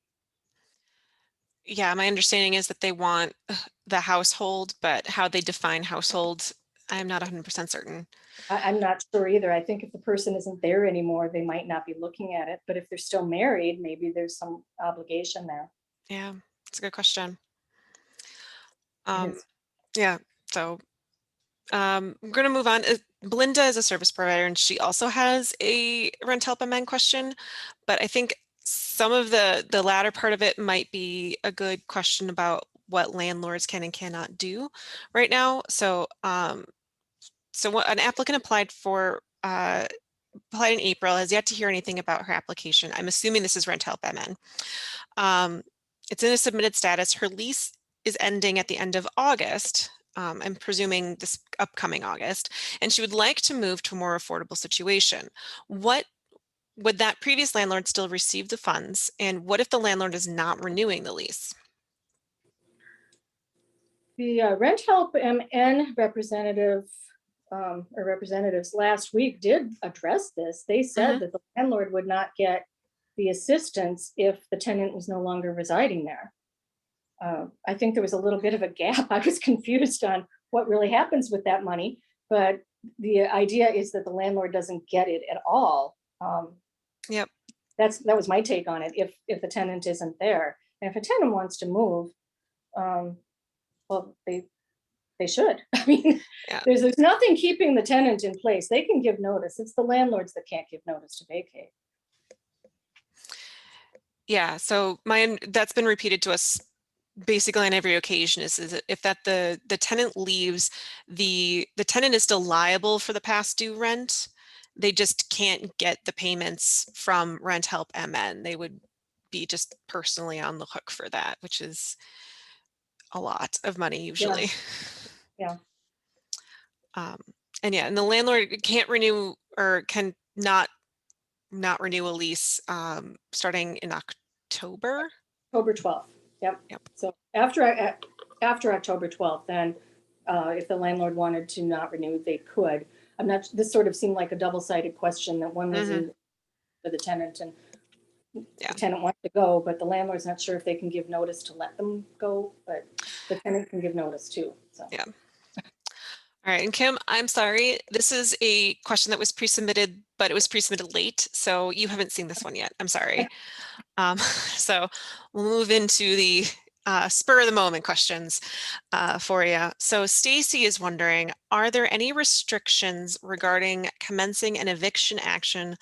Yeah, my understanding is that they want the household, but how they define household, I'm not 100% certain. I'm not sure either. I think if the person isn't there anymore, they might not be looking at it. But if they're still married, maybe there's some obligation there. Yeah, it's a good question. It is. Yeah, so we're going to move on. Belinda is a service provider, and she also has a rent help amend question, but I think some of the latter part of it might be a good question about what landlords can and cannot do right now. So so what an applicant applied in April, has yet to hear anything about her application. I'm assuming this is rent help MN. It's in a submitted status. Her lease is ending at the end of August. I'm presuming this upcoming August, and she would like to move to a more affordable situation. What would that previous landlord still receive the funds? And what if the landlord is not renewing the lease? The Rent Help MN representative or representatives last week did address this. They said that the landlord would not get the assistance if the tenant was no longer residing there. I think there was a little bit of a gap. I was confused on what really happens with that money, but the idea is that the landlord doesn't get it at all. Yep. That was my take on it. If the tenant isn't there, and if a tenant wants to move, well, they should. I mean, Yeah. there's nothing keeping the tenant in place. They can give notice. It's the landlords that can't give notice to vacate. Yeah, so that's been repeated to us basically on every occasion is that if the tenant leaves, the tenant is still liable for the past due rent. They just can't get the payments from Rent Help MN. They would be just personally on the hook for that, which is a lot of money usually. Yeah. And the landlord can't renew or can not renew a lease starting in October. October 12th. Yep. So after October 12th, then if the landlord wanted to not renew, they could. This sort of seemed like a double-sided question, that one was for the tenant and the tenant wants to go, but the landlord's not sure if they can give notice to let them go, but the tenant can give notice too. So. Yeah. All right, and Kim, I'm sorry. This is a question that was pre-submitted, but it was pre-submitted late, so you haven't seen this one yet. I'm sorry. So we'll move into the spur of the moment questions for you. So Stacy is wondering, are there any restrictions regarding commencing an eviction action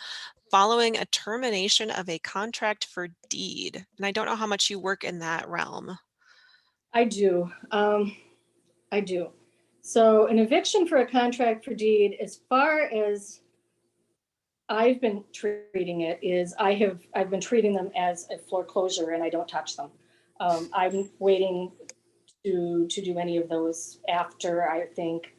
following a termination of a contract for deed? And I don't know how much you work in that realm. I do. I do. So an eviction for a contract for deed, as far as I've been treating it, is I've been treating them as a foreclosure and I don't touch them. I'm waiting to do any of those after, I think,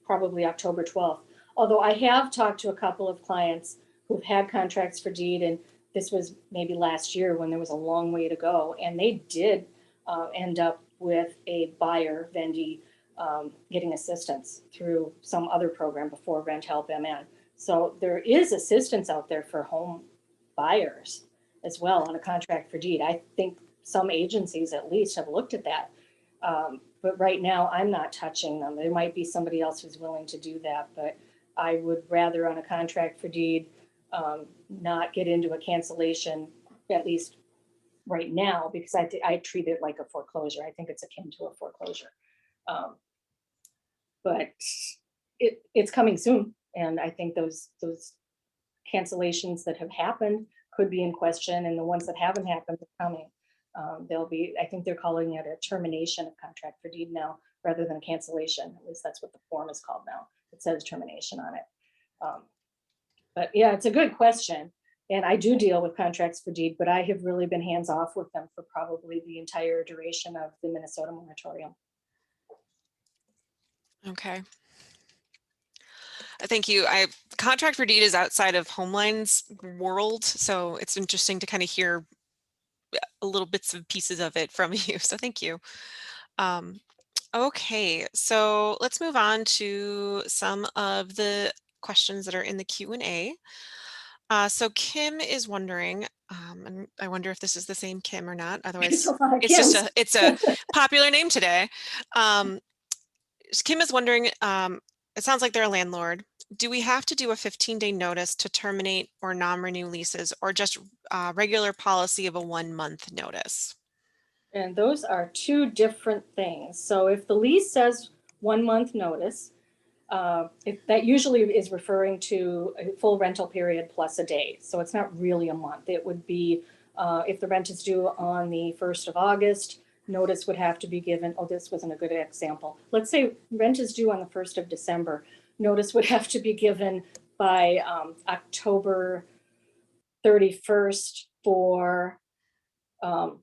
probably October 12th. Although I have talked to a couple of clients who've had contracts for deed, and this was maybe last year when there was a long way to go, and they did end up with a buyer, vendee, getting assistance through some other program before Rent Help MN. So there is assistance out there for home buyers as well on a contract for deed. I think some agencies at least have looked at that. But right now I'm not touching them. There might be somebody else who's willing to do that, but I would rather on a contract for deed not get into a cancellation, at least right now, because I treat it like a foreclosure. I think it's akin to a foreclosure. But it's coming soon. And I think those cancellations that have happened could be in question, and the ones that haven't happened are coming. I think they're calling it a termination of contract for deed now, rather than a cancellation. At least that's what the form is called now. It says termination on it. But yeah, it's a good question. And I do deal with contracts for deed, but I have really been hands off with them for probably the entire duration of the Minnesota moratorium. Okay. Thank you. Contract for deed is outside of Homeline's world, so it's interesting to kind of hear a little bits and pieces of it from you. So thank you. Okay, so let's move on to some of the questions that are in the Q&A. So Kim is wondering, and I wonder if this is the same Kim or not. Otherwise, it's a popular name today. Kim is wondering, it sounds like they're a landlord. Do we have to do a 15-day notice to terminate or non-renew leases, or just regular policy of a 1-month notice? And those are two different things. So if the lease says 1-month notice, that usually is referring to a full rental period plus a day. So it's not really a month. It would be, if the rent is due on the 1st of August, notice would have to be given. Oh, this wasn't a good example. Let's say rent is due on the 1st of December. Notice would have to be given by October 31st for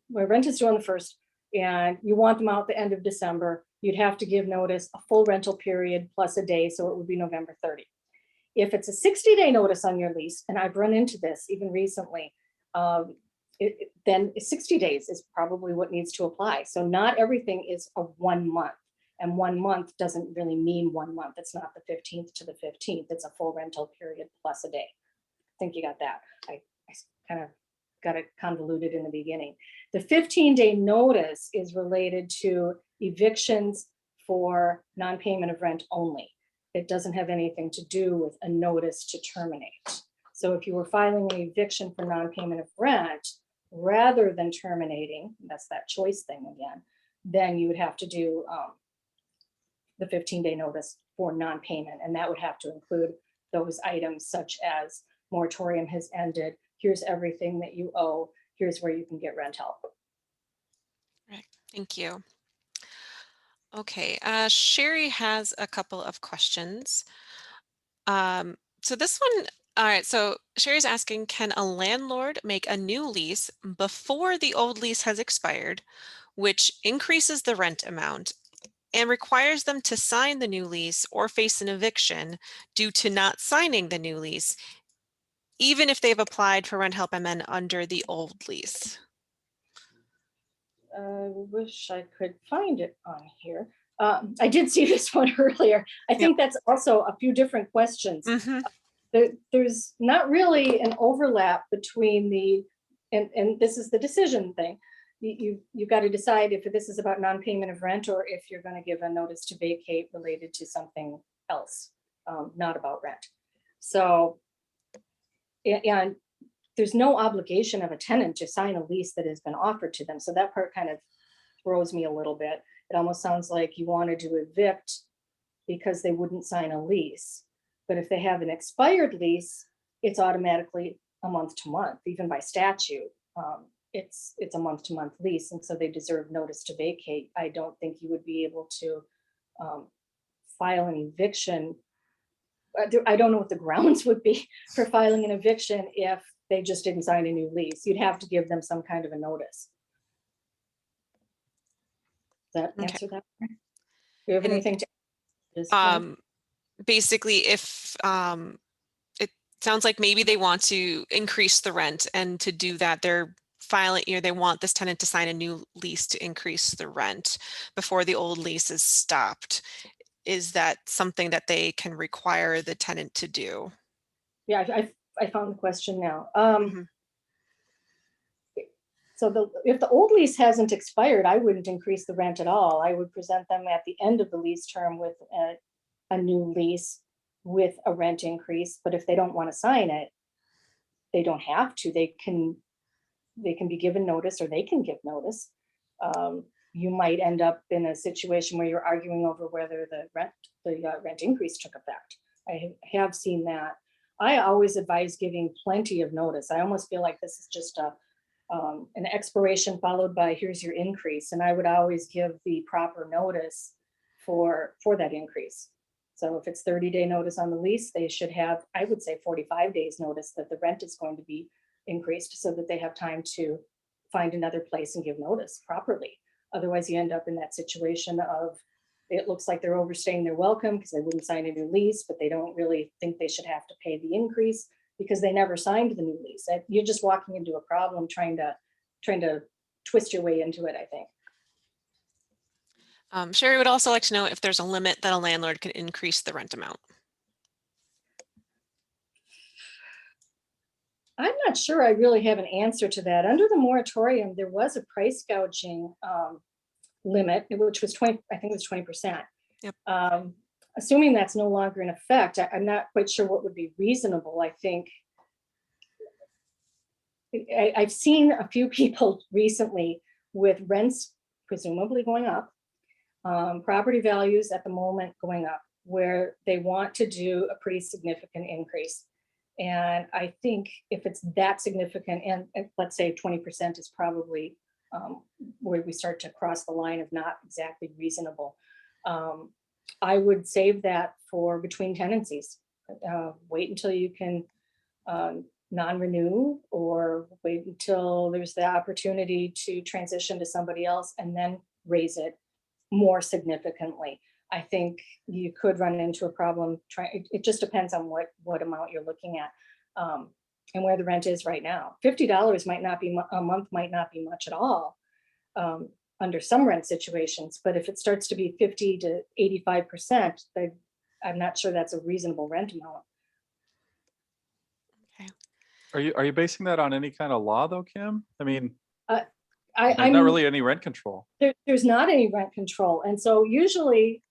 where rent is due on the 1st, and you want them out the end of December. You'd have to give notice a full rental period plus a day, so it would be November 30. If it's a 60-day notice on your lease, and I've run into this even recently, then 60 days is probably what needs to apply. So not everything is a 1 month. And 1 month doesn't really mean 1 month. It's not the 15th to the 15th. It's a full rental period plus a day. I think you got that. I kind of got it convoluted in the beginning. The 15-day notice is related to evictions for non-payment of rent only. It doesn't have anything to do with a notice to terminate. So if you were filing an eviction for non-payment of rent, rather than terminating, that's that choice thing again, then you would have to do the 15-day notice for non-payment. And that would have to include those items such as moratorium has ended, here's everything that you owe, here's where you can get rent help. Right. Thank you. Okay, Sherry has a couple of questions. So this one, all right, so Sherry's asking, can a landlord make a new lease before the old lease has expired, which increases the rent amount and requires them to sign the new lease or face an eviction due to not signing the new lease, even if they've applied for rent help amend under the old lease? I wish I could find it on here. I did see this one earlier. I think that's also a few different questions. Mhm. There's not really an overlap between the, and this is the decision thing. You've got to decide if this is about non-payment of rent or if you're going to give a notice to vacate related to something else, not about rent. So, and there's no obligation of a tenant to sign a lease that has been offered to them. So that part kind of throws me a little bit. It almost sounds like you wanted to evict because they wouldn't sign a lease. But if they have an expired lease, it's automatically a month to month, even by statute. It's a month to month lease, and so they deserve notice to vacate. I don't think you would be able to file an eviction. I don't know what the grounds would be for filing an eviction if they just didn't sign a new lease. You'd have to give them some kind of a notice. Does that Okay. answer that? Do you have And, anything to? Basically, if it sounds like maybe they want to increase the rent, and to do that, they're filing, they want this tenant to sign a new lease to increase the rent before the old lease is stopped. Is that something that they can require the tenant to do? Yeah, I found the question now. Mhm. So if the old lease hasn't expired, I wouldn't increase the rent at all. I would present them at the end of the lease term with a new lease with a rent increase. But if they don't want to sign it, they don't have to. They can be given notice, or they can give notice. You might end up in a situation where you're arguing over whether the rent increase took effect. I have seen that. I always advise giving plenty of notice. I almost feel like this is just an expiration followed by here's your increase, and I would always give the proper notice for that increase. So if it's 30-day notice on the lease, they should have, I would say, 45 days notice that the rent is going to be increased, so that they have time to find another place and give notice properly. Otherwise, you end up in that situation of it looks like they're overstaying their welcome because they wouldn't sign a new lease, but they don't really think they should have to pay the increase because they never signed the new lease. You're just walking into a problem trying to twist your way into it, I think. Sherry would also like to know if there's a limit that a landlord can increase the rent amount. I'm not sure I really have an answer to that. Under the moratorium, there was a price gouging limit, which was 20, I think it was 20%. Yep. Assuming that's no longer in effect, I'm not quite sure what would be reasonable. I think I've seen a few people recently with rents presumably going up, property values at the moment going up, where they want to do a pretty significant increase. And I think if it's that significant, and let's say 20% is probably where we start to cross the line of not exactly reasonable, I would save that for between tenancies. Wait until you can non-renew, or wait until there's the opportunity to transition to somebody else and then raise it more significantly. I think you could run into a problem. It just depends on what amount you're looking at and where the rent is right now. $50 might not be a month, might not be much at all. under some rent situations, but if it starts to be 50 to 85%, I'm not sure that's a reasonable rent amount. Are you basing that on any kind of law though, Kim? I mean, there's I'm not really any rent control. There's not any rent control. And so usually,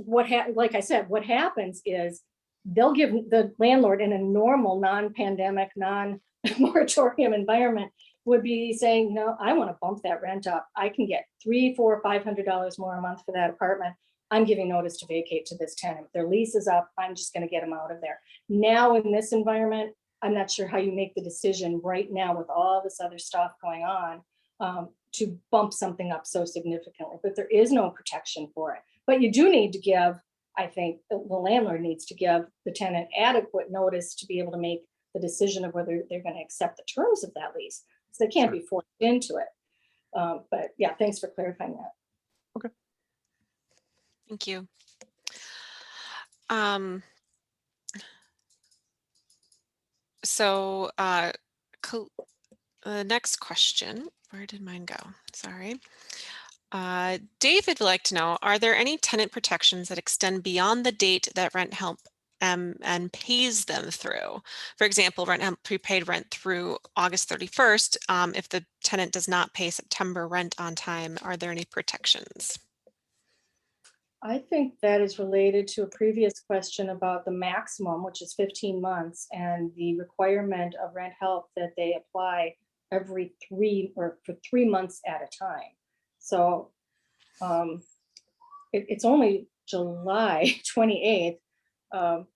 like I said, what happens is they'll give the landlord in a normal non-pandemic, non-moratorium environment would be saying, I want to bump that rent up. I can get $300, $400, $500 more a month for that apartment. I'm giving notice to vacate to this tenant. Their lease is up. I'm just going to get them out of there. Now in this environment, I'm not sure how you make the decision right now with all this other stuff going on to bump something up so significantly, but there is no protection for it. But you do need to give, I think the landlord needs to give the tenant adequate notice to be able to make the decision of whether they're going to accept the terms of that lease. So they can't be forced into it. But yeah, thanks for clarifying that. Okay. Thank you. So the next question, where did mine go? Sorry. David would like to know, are there any tenant protections that extend beyond the date that rent help and pays them through? For example, rent help prepaid rent through August 31st. If the tenant does not pay September rent on time, are there any protections? I think that is related to a previous question about the maximum, which is 15 months, and the requirement of rent help that they apply every for 3 months at a time. So it's only July 28th.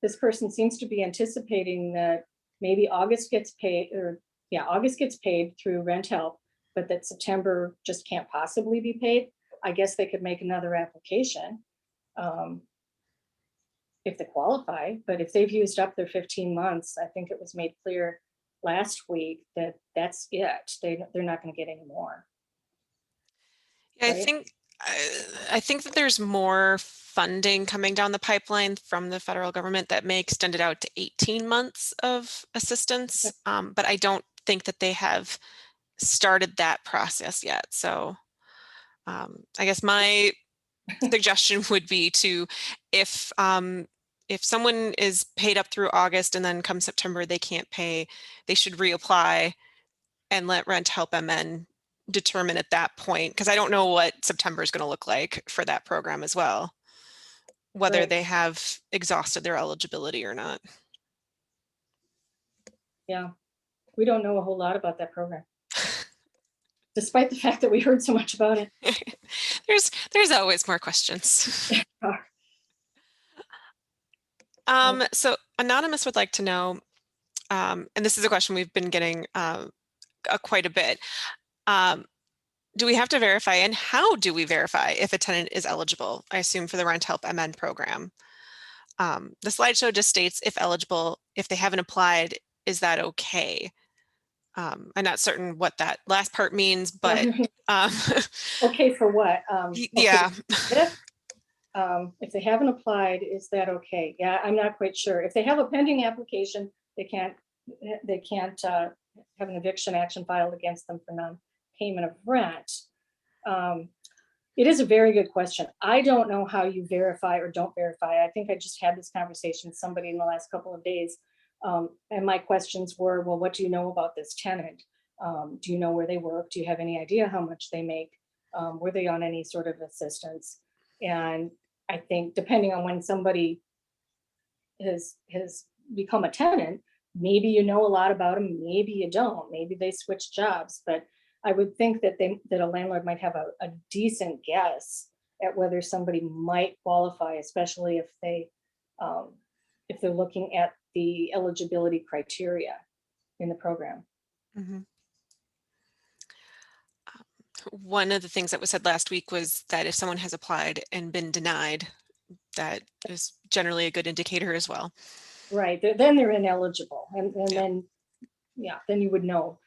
This person seems to be anticipating that maybe August gets paid, August gets paid through rent help, but that September just can't possibly be paid. I guess they could make another application if they qualify, but if they've used up their 15 months, I think it was made clear last week that that's it. They're not going to get any more. Yeah, right? I think that there's more funding coming down the pipeline from the federal government that may extend it out to 18 months of assistance, but I don't think that they have started that process yet. So I guess my suggestion would be to, if someone is paid up through August and then come September they can't pay, they should reapply and let rent help MN determine at that point, because I don't know what September is going to look like for that program as well, whether Right. they have exhausted their eligibility or not. Yeah, we don't know a whole lot about that program, despite the fact that we heard so much about it. There's always more questions. So Anonymous would like to know, and this is a question we've been getting quite a bit. Do we have to verify, and how do we verify if a tenant is eligible? I assume for the Rent Help MN program. The slideshow just states if eligible. If they haven't applied, is that okay? I'm not certain what that last part means, but okay for what? Yeah. If they haven't applied, is that okay? Yeah, I'm not quite sure. If they have a pending application, they can't have an eviction action filed against them for non-payment of rent. It is a very good question. I don't know how you verify or don't verify. I think I just had this conversation with somebody in the last couple of days. And my questions were, well, what do you know about this tenant? Do you know where they work? Do you have any idea how much they make? Were they on any sort of assistance? And I think depending on when somebody has become a tenant, maybe you know a lot about them, maybe you don't, maybe they switch jobs, but I would think that a landlord might have a decent guess at whether somebody might qualify, especially if they're looking at the eligibility criteria in the program. Mm-hmm. One of the things that was said last week was that if someone has applied and been denied, that is generally a good indicator as well. Right, then they're ineligible, and then you would know.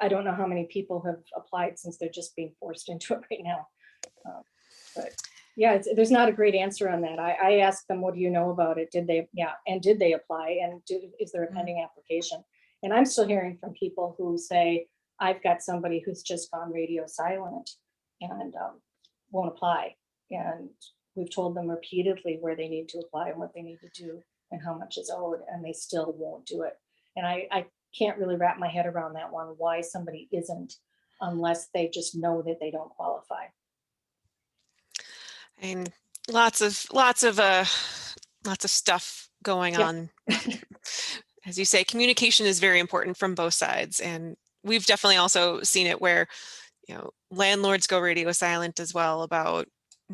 I don't know how many people have applied since they're just being forced into it right now. But yeah, there's not a great answer on that. I asked them, what do you know about it? Did they apply? And is there a pending application? And I'm still hearing from people who say, I've got somebody who's just gone radio silent and won't apply. And we've told them repeatedly where they need to apply and what they need to do and how much is owed, and they still won't do it. And I can't really wrap my head around that one, why somebody isn't, unless they just know that they don't qualify. And lots of stuff going on. As you say, communication is very important from both sides. And we've definitely also seen it where, you know, landlords go radio silent as well about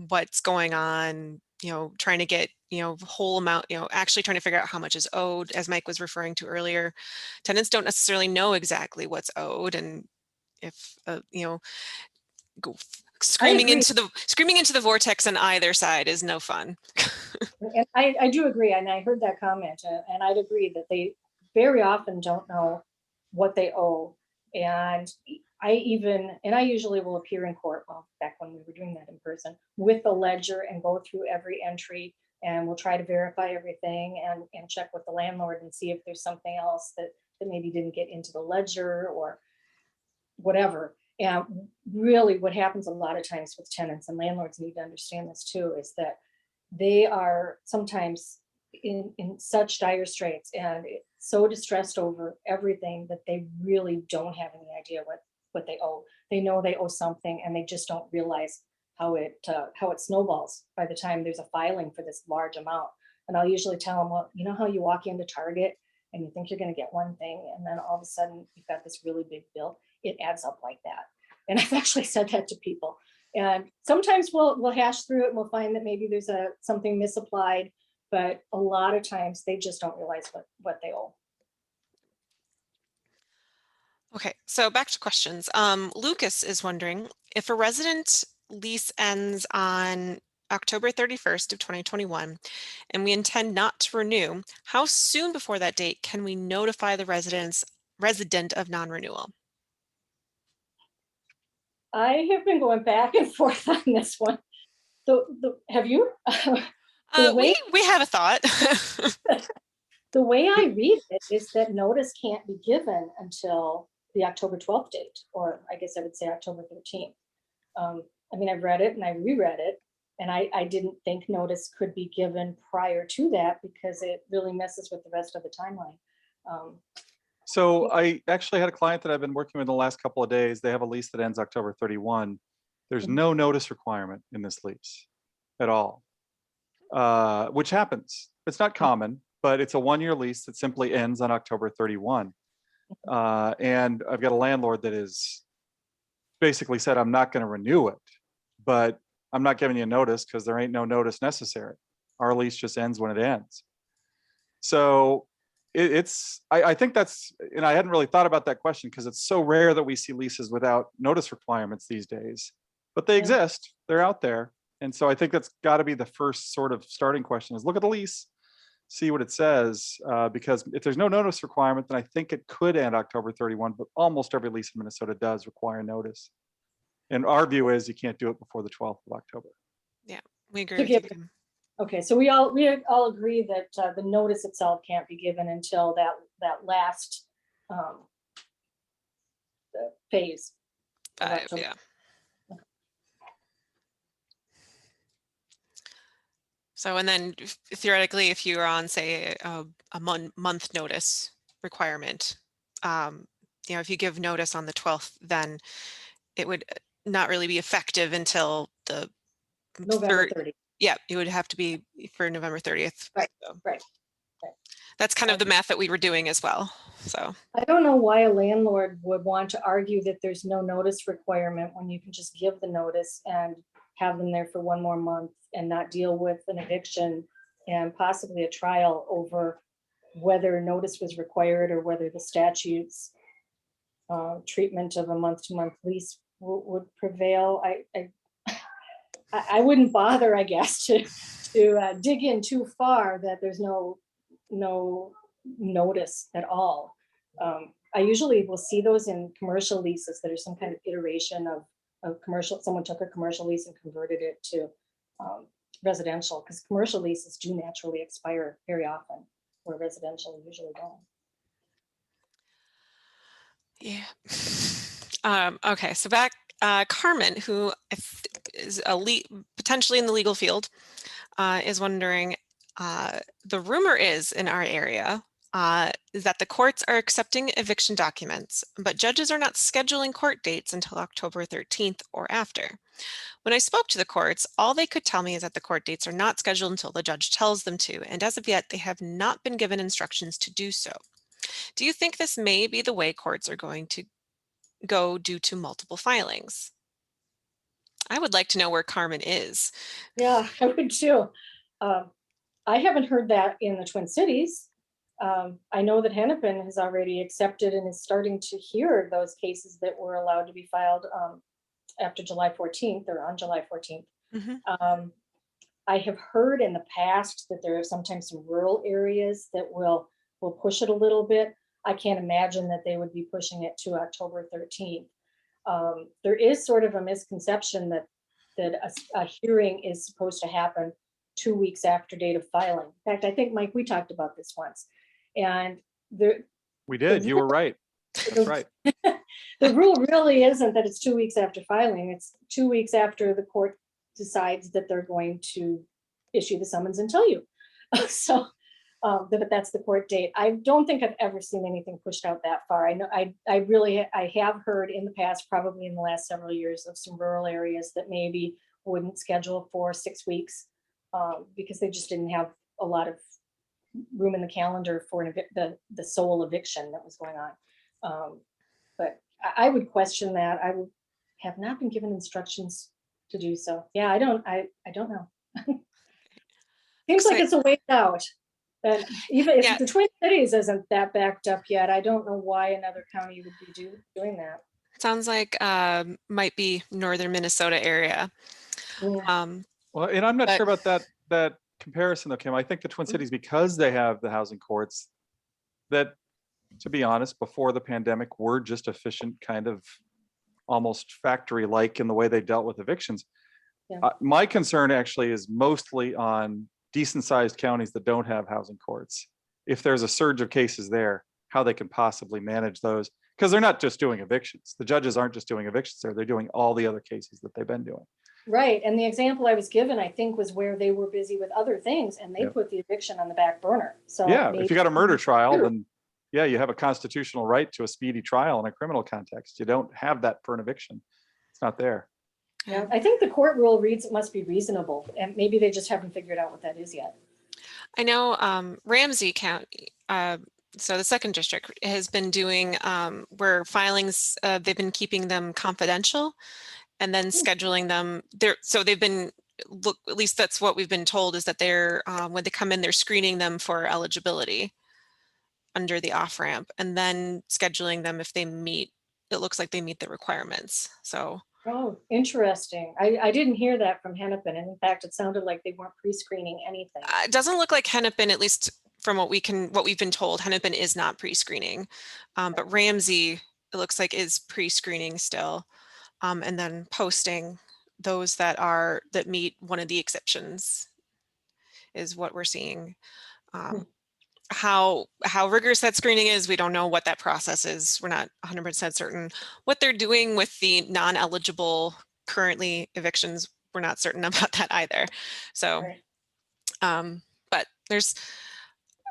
what's going on, you know, trying to get, you know, whole amount, you know, actually trying to figure out how much is owed, as Mike was referring to earlier. Tenants don't necessarily know exactly what's owed. And if, you know, screaming into the vortex on either side is no fun. And I do agree, and I heard that comment, and I'd agree that they very often don't know what they owe. And I usually will appear in court, well, back when we were doing that in person, with the ledger and go through every entry, and we'll try to verify everything and check with the landlord and see if there's something else that maybe didn't get into the ledger or whatever. And really what happens a lot of times with tenants, and landlords need to understand this too, is that they are sometimes in such dire straits and so distressed over everything that they really don't have any idea what they owe. They know they owe something and they just don't realize how it snowballs by the time there's a filing for this large amount. And I'll usually tell them, well, you know how you walk into Target and you think you're going to get one thing, and then all of a sudden you've got this really big bill. It adds up like that. And I've actually said that to people. And sometimes we'll hash through it and we'll find that maybe there's something misapplied, but a lot of times they just don't realize what they owe. Okay, so back to questions. Lucas is wondering, if a resident lease ends on October 31st of 2021, and we intend not to renew, how soon before that date can we notify the resident of non-renewal? I have been going back and forth on this one. Have you? We have a thought. The way I read it is that notice can't be given until the October 12th date, or I guess I would say October 13th. I mean, I've read it and I reread it, and I didn't think notice could be given prior to that because it really messes with the rest of the timeline. So I actually had a client that I've been working with the last couple of days. They have a lease that ends October 31. There's no notice requirement in this lease at all, which happens. It's not common, but it's a one-year lease that simply ends on October 31. And I've got a landlord that is basically said, I'm not going to renew it, but I'm not giving you notice because there ain't no notice necessary. Our lease just ends when it ends. So I think that's, and I hadn't really thought about that question because it's so rare that we see leases without notice requirements these days, but they exist, they're out there. And so I think that's got to be the first sort of starting question, is look at the lease, see what it says, because if there's no notice requirement, then I think it could end October 31, but almost every lease in Minnesota does require notice. And our view is you can't do it before the 12th of October. Yeah, we agree with you, Kim. Okay, so we all agree that the notice itself can't be given until that last phase. Yeah. So, and then theoretically, if you're on, say, a month notice requirement, you know, if you give notice on the 12th, then it would not really be effective until the November 30th. Yeah, it would have to be for November 30th. Right, so. right. That's kind of the math that we were doing as well. So I don't know why a landlord would want to argue that there's no notice requirement when you can just give the notice and have them there for one more month and not deal with an eviction and possibly a trial over whether notice was required or whether the statutes treatment of a month-to-month lease would prevail. I wouldn't bother, I guess, to dig in too far that there's no notice at all. I usually will see those in commercial leases that are some kind of iteration of commercial. Someone took a commercial lease and converted it to residential, because commercial leases do naturally expire very often, where residential usually don't. Yeah. Okay, so back, Carmen, who is potentially in the legal field, is wondering, the rumor is in our area is that the courts are accepting eviction documents, but judges are not scheduling court dates until October 13th or after. When I spoke to the courts, all they could tell me is that the court dates are not scheduled until the judge tells them to, and as of yet, they have not been given instructions to do so. Do you think this may be the way courts are going to go due to multiple filings? I would like to know where Carmen is. Yeah, I would too. I haven't heard that in the Twin Cities. I know that Hennepin has already accepted and is starting to hear those cases that were allowed to be filed after July 14th or on July 14th. Mhm. I have heard in the past that there are sometimes some rural areas that will push it a little bit. I can't imagine that they would be pushing it to October 13th. There is sort of a misconception that a hearing is supposed to happen 2 weeks after date of filing. In fact, I think, Mike, we talked about this once. And We did. You were right. That's right. the rule really isn't that it's 2 weeks after filing. It's 2 weeks after the court decides that they're going to issue the summons and tell you. So but that's the court date. I don't think I've ever seen anything pushed out that far. I know I have heard in the past, probably in the last several years, of some rural areas that maybe wouldn't schedule for 6 weeks because they just didn't have a lot of room in the calendar for the sole eviction that was going on. But I would question that. I would have not been given instructions to do so. Yeah, I don't know. Seems like it's a ways out. And even if the Twin Cities isn't that backed up yet, I don't know why another county would be doing that. Sounds like might be northern Minnesota area. Yeah. Well, and I'm not sure about that comparison though, Kim. I think the Twin Cities, because they have the housing courts, that, to be honest, before the pandemic were just efficient, kind of almost factory-like in the way they dealt with evictions. Yeah. My concern actually is mostly on decent-sized counties that don't have housing courts. If there's a surge of cases there, how they can possibly manage those, because they're not just doing evictions. The judges aren't just doing evictions there; they're doing all the other cases that they've been doing. Right, and the example I was given, I think, was where they were busy with other things, and they put the eviction on the back burner. So yeah, if you got a murder trial, then yeah, you have a constitutional right to a speedy trial in a criminal context. You don't have that for an eviction; it's not there. Yeah, I think the court rule reads it must be reasonable, and maybe they just haven't figured out what that is yet. I know Ramsey County, so the second district, has been doing where filings, they've been keeping them confidential and then scheduling them there. So they've been, at least that's what we've been told, is that they're, when they come in, they're screening them for eligibility under the off-ramp and then scheduling them if they meet, it looks like they meet the requirements. So. Oh, interesting. I didn't hear that from Hennepin. And in fact, it sounded like they weren't pre-screening anything. It doesn't look like Hennepin, at least from what we've been told, Hennepin is not pre-screening. But Ramsey, it looks like, is pre-screening still. And then posting those that meet one of the exceptions is what we're seeing. How rigorous that screening is, we don't know what that process is. We're not 100% certain. What they're doing with the non-eligible currently evictions, we're not certain about that either. So, but there's,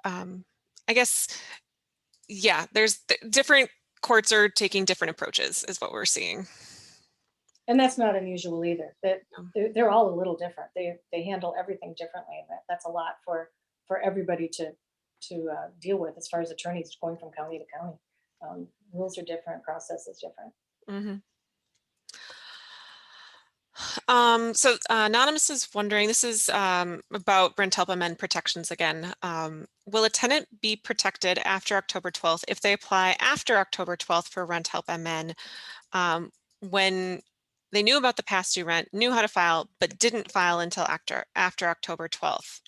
I guess, yeah, there's different courts are taking different approaches is what we're seeing. And that's not unusual either. That they're all a little different. They handle everything differently, and that's a lot for everybody to deal with as far as attorneys going from county to county. Rules are different, process is different. So Anonymous is wondering, this is about rent help amend protections again. Will a tenant be protected after October 12th if they apply after October 12th for rent help amend when they knew about the past due rent, knew how to file, but didn't file until after October 12th?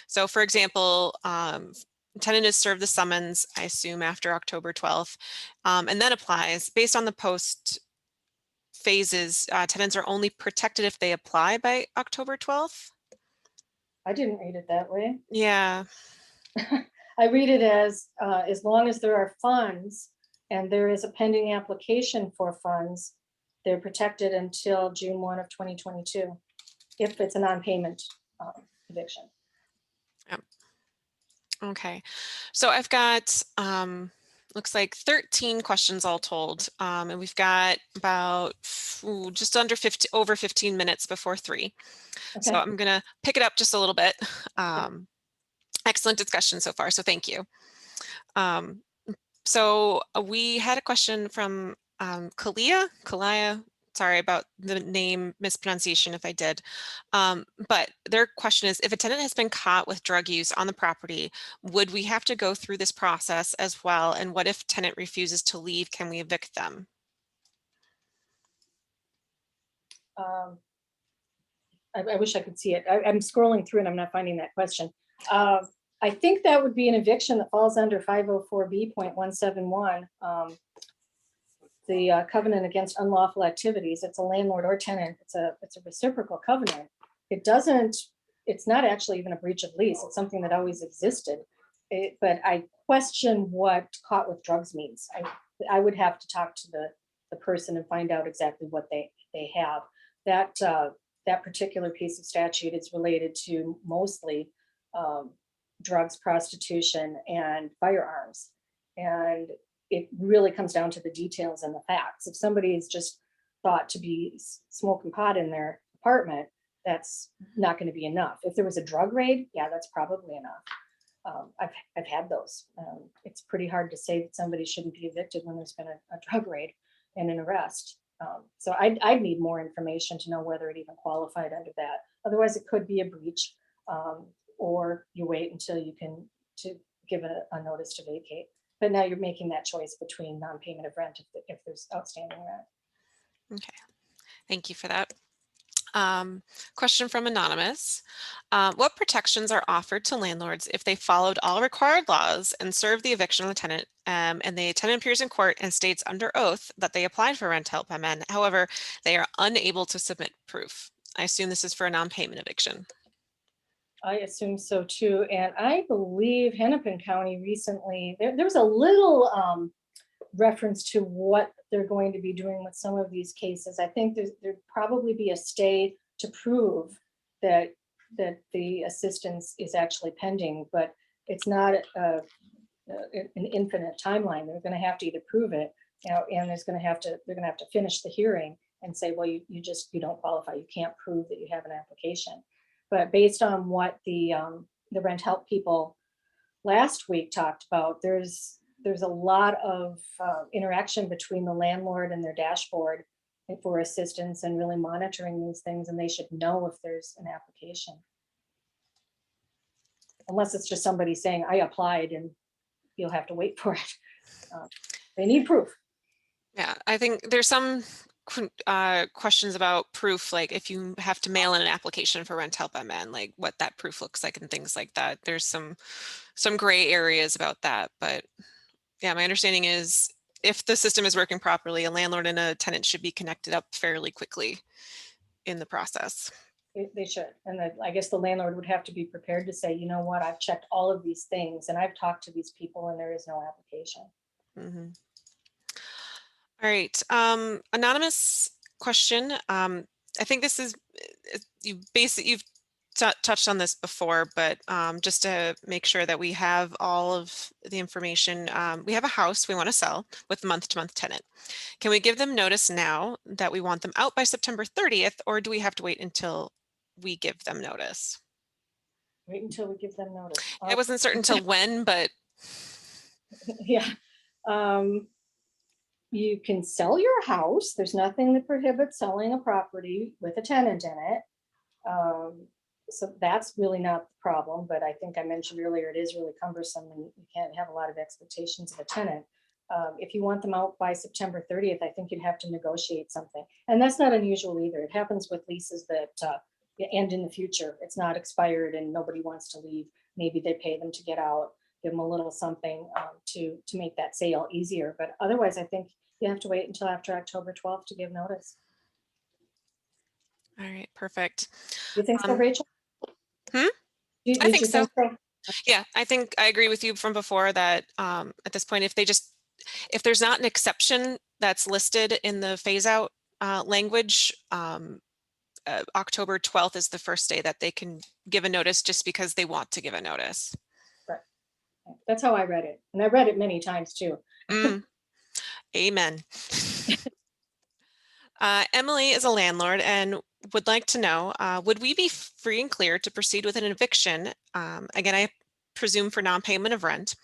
So for example, tenant is served the summons, I assume, after October 12th, and then applies. Based on the post phases, tenants are only protected if they apply by October 12th. I didn't read it that way. Yeah. I read it as long as there are funds and there is a pending application for funds. They're protected until June 1 of 2022, if it's a non-payment eviction. Okay, so I've got, looks like 13 questions all told, and we've got about just under 50, over 15 minutes before 3. So Okay. I'm gonna pick it up just a little bit. Excellent discussion so far, so thank you. So we had a question from Kalia, sorry about the name mispronunciation if I did. But their question is, if a tenant has been caught with drug use on the property, would we have to go through this process as well? And what if tenant refuses to leave? Can we evict them? I wish I could see it. I'm scrolling through and I'm not finding that question. I think that would be an eviction that falls under 504B.171. The covenant against unlawful activities. It's a landlord or tenant. It's a reciprocal covenant. It's not actually even a breach of lease. It's something that always existed. But I question what caught with drugs means. I would have to talk to the person and find out exactly what they have. That particular piece of statute is related to mostly drugs, prostitution, and firearms. And it really comes down to the details and the facts. If somebody is just thought to be smoking pot in their apartment, that's not going to be enough. If there was a drug raid, yeah, that's probably enough. I've had those. It's pretty hard to say that somebody shouldn't be evicted when there's been a drug raid and an arrest. So I'd need more information to know whether it even qualified under that. Otherwise, it could be a breach, or you wait until you can to give a notice to vacate. But now you're making that choice between non-payment of rent if there's outstanding rent. Okay, thank you for that. Question from Anonymous. What protections are offered to landlords if they followed all required laws and served the eviction on the tenant, and the tenant appears in court and states under oath that they applied for rent help MN, however, they are unable to submit proof? I assume this is for a non-payment eviction. I assume so too. And I believe Hennepin County recently, there was a little reference to what they're going to be doing with some of these cases. I think there'd probably be a stay to prove that the assistance is actually pending, but it's not an infinite timeline. They're going to have to either prove it, and they're going to have to finish the hearing and say, well, you don't qualify. You can't prove that you have an application. But based on what the rent help people last week talked about, there's a lot of interaction between the landlord and their dashboard for assistance and really monitoring these things, and they should know if there's an application. Unless it's just somebody saying, I applied and you'll have to wait for it. They need proof. Yeah, I think there's some questions about proof, like if you have to mail in an application for rent help MN, like what that proof looks like and things like that. There's some gray areas about that, but yeah, my understanding is if the system is working properly, a landlord and a tenant should be connected up fairly quickly in the process. They should. And I guess the landlord would have to be prepared to say, you know what, I've checked all of these things and I've talked to these people and there is no application. Mm-hmm. All right, anonymous question. I think this is, you've touched on this before, but just to make sure that we have all of the information, we have a house we want to sell with month-to-month tenant. Can we give them notice now that we want them out by September 30th, or do we have to wait until we give them notice? Wait until we give them notice. I wasn't certain until when, but yeah. You can sell your house. There's nothing that prohibits selling a property with a tenant in it. So that's really not the problem, but I think I mentioned earlier, it is really cumbersome and you can't have a lot of expectations of a tenant. If you want them out by September 30th, I think you'd have to negotiate something. And that's not unusual either. It happens with leases that end in the future. It's not expired and nobody wants to leave. Maybe they pay them to get out, give them a little something to make that sale easier. But otherwise, I think you have to wait until after October 12th to give notice. all right, perfect. You think so, Rachel? I think so. Yeah, I think I agree with you from before that at this point, if they just if there's not an exception that's listed in the phase out language, October 12th is the first day that they can give a notice just because they want to give a notice. Right. That's how I read it. And I read it many times too. Amen. Emily is a landlord and would like to know, would we be free and clear to proceed with an eviction? Again, I presume for non-payment of rent.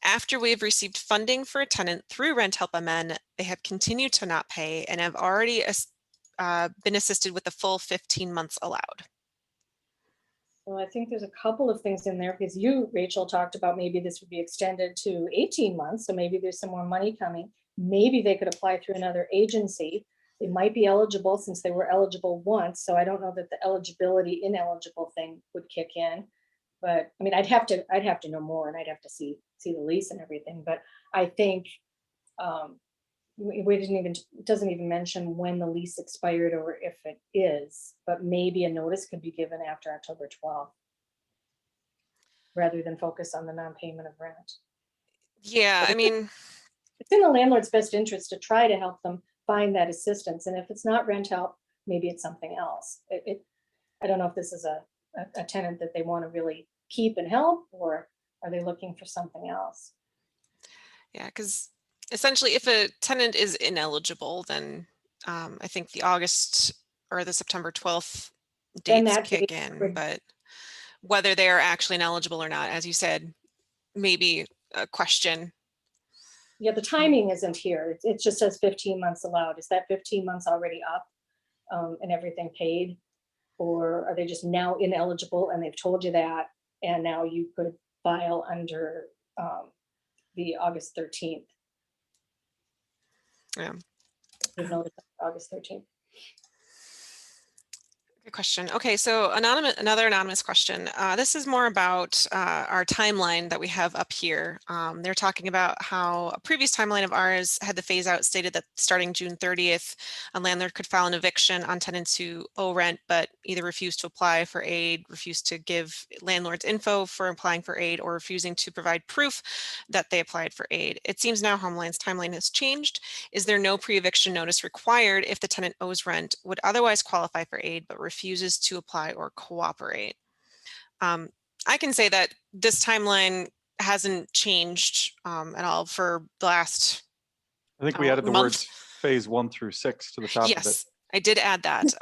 After we have received funding for a tenant through Rent Help MN, they have continued to not pay and have already been assisted with the full 15 months allowed. Well, I think there's a couple of things in there because you, Rachel, talked about maybe this would be extended to 18 months. So maybe there's some more money coming. Maybe they could apply through another agency. They might be eligible since they were eligible once. So I don't know that the eligibility ineligible thing would kick in. But I mean, I'd have to know more, and I'd have to see the lease and everything. But I think it doesn't even mention when the lease expired or if it is, but maybe a notice could be given after October 12th rather than focus on the non-payment of rent. Yeah, I mean, it's in the landlord's best interest to try to help them find that assistance. And if it's not rent help, maybe it's something else. I don't know if this is a tenant that they want to really keep and help, or are they looking for something else? Yeah, because essentially if a tenant is ineligible, then I think the August or the September 12th dates kick in, but whether they are actually ineligible or not, as you said, maybe a question. Yeah, the timing isn't here. It just says 15 months allowed. Is that 15 months already up and everything paid? Or are they just now ineligible and they've told you that, and now you could file under the August 13th? Yeah. Notice August 13th. Good question. Okay, so another anonymous question. This is more about our timeline that we have up here. They're talking about how a previous timeline of ours had the phase out stated that starting June 30th, a landlord could file an eviction on tenants who owe rent, but either refuse to apply for aid, refuse to give landlords info for applying for aid, or refusing to provide proof that they applied for aid. It seems now Homeline's timeline has changed. Is there no pre-eviction notice required if the tenant owes rent, would otherwise qualify for aid, but refuses to apply or cooperate? I can say that this timeline hasn't changed at all for the last I think we added the month. words phase 1 through 6 to the top of it. Yes, I did add that.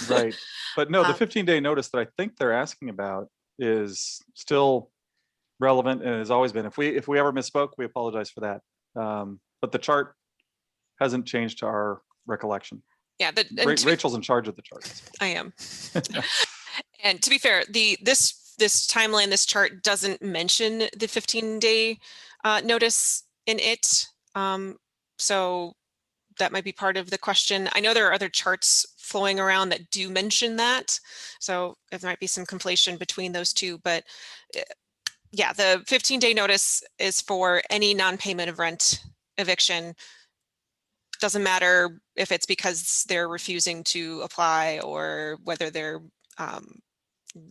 Right. But no, the 15-day notice that I think they're asking about is still relevant and has always been. If we ever misspoke, we apologize for that. But the chart hasn't changed to our recollection. Yeah, Rachel's in charge of the charts. I am. And to be fair, this timeline, this chart doesn't mention the 15-day notice in it. So that might be part of the question. I know there are other charts flowing around that do mention that. So there might be some conflation between those two, but yeah, the 15-day notice is for any non-payment of rent eviction. Doesn't matter if it's because they're refusing to apply or whether they're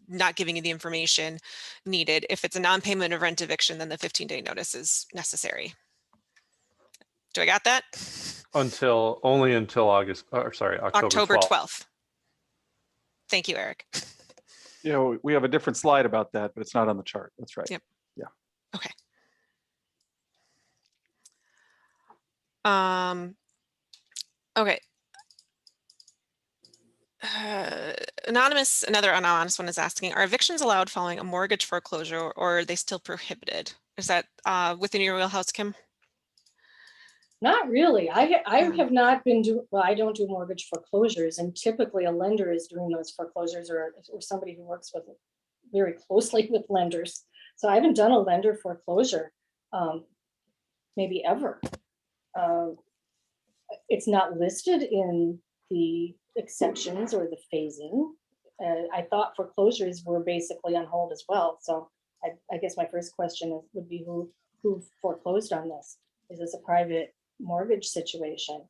not giving you the information needed. If it's a non-payment of rent eviction, then the 15-day notice is necessary. Do I got that? Only until October 12th. Thank you, Eric. You know, we have a different slide about that, but it's not on the chart. That's right. Yep. Yeah. Okay. Okay. Another anonymous one is asking, are evictions allowed following a mortgage foreclosure, or are they still prohibited? Is that within your wheelhouse, Kim? Not really. I have not been well, I don't do mortgage foreclosures, and typically a lender is doing those foreclosures, or somebody who works with very closely with lenders. So I haven't done a lender foreclosure, maybe ever. It's not listed in the exceptions or the phasing. I thought foreclosures were basically on hold as well. So I guess my first question would be who foreclosed on this? Is this a private mortgage situation?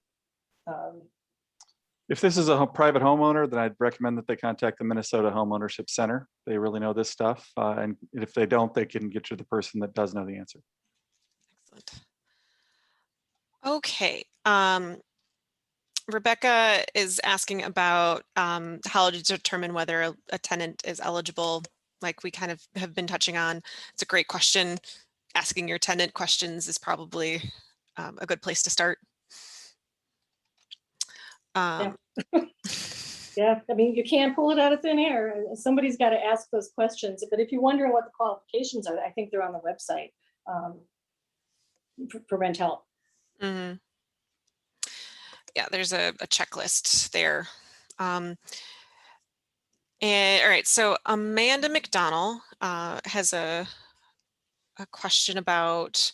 If this is a private homeowner, then I'd recommend that they contact the Minnesota Homeownership Center. They really know this stuff. And if they don't, they can get you the person that does know the answer. Excellent. Okay. Rebecca is asking about how to determine whether a tenant is eligible, like we kind of have been touching on. It's a great question. Asking your tenant questions is probably a good place to start. Yeah, I mean, you can't pull it out of thin air. Somebody's got to ask those questions. But if you're wondering what the qualifications are, I think they're on the website for rent help. Mm-hmm. Yeah, there's a checklist there. And all right, so Amanda McDonnell has a question about,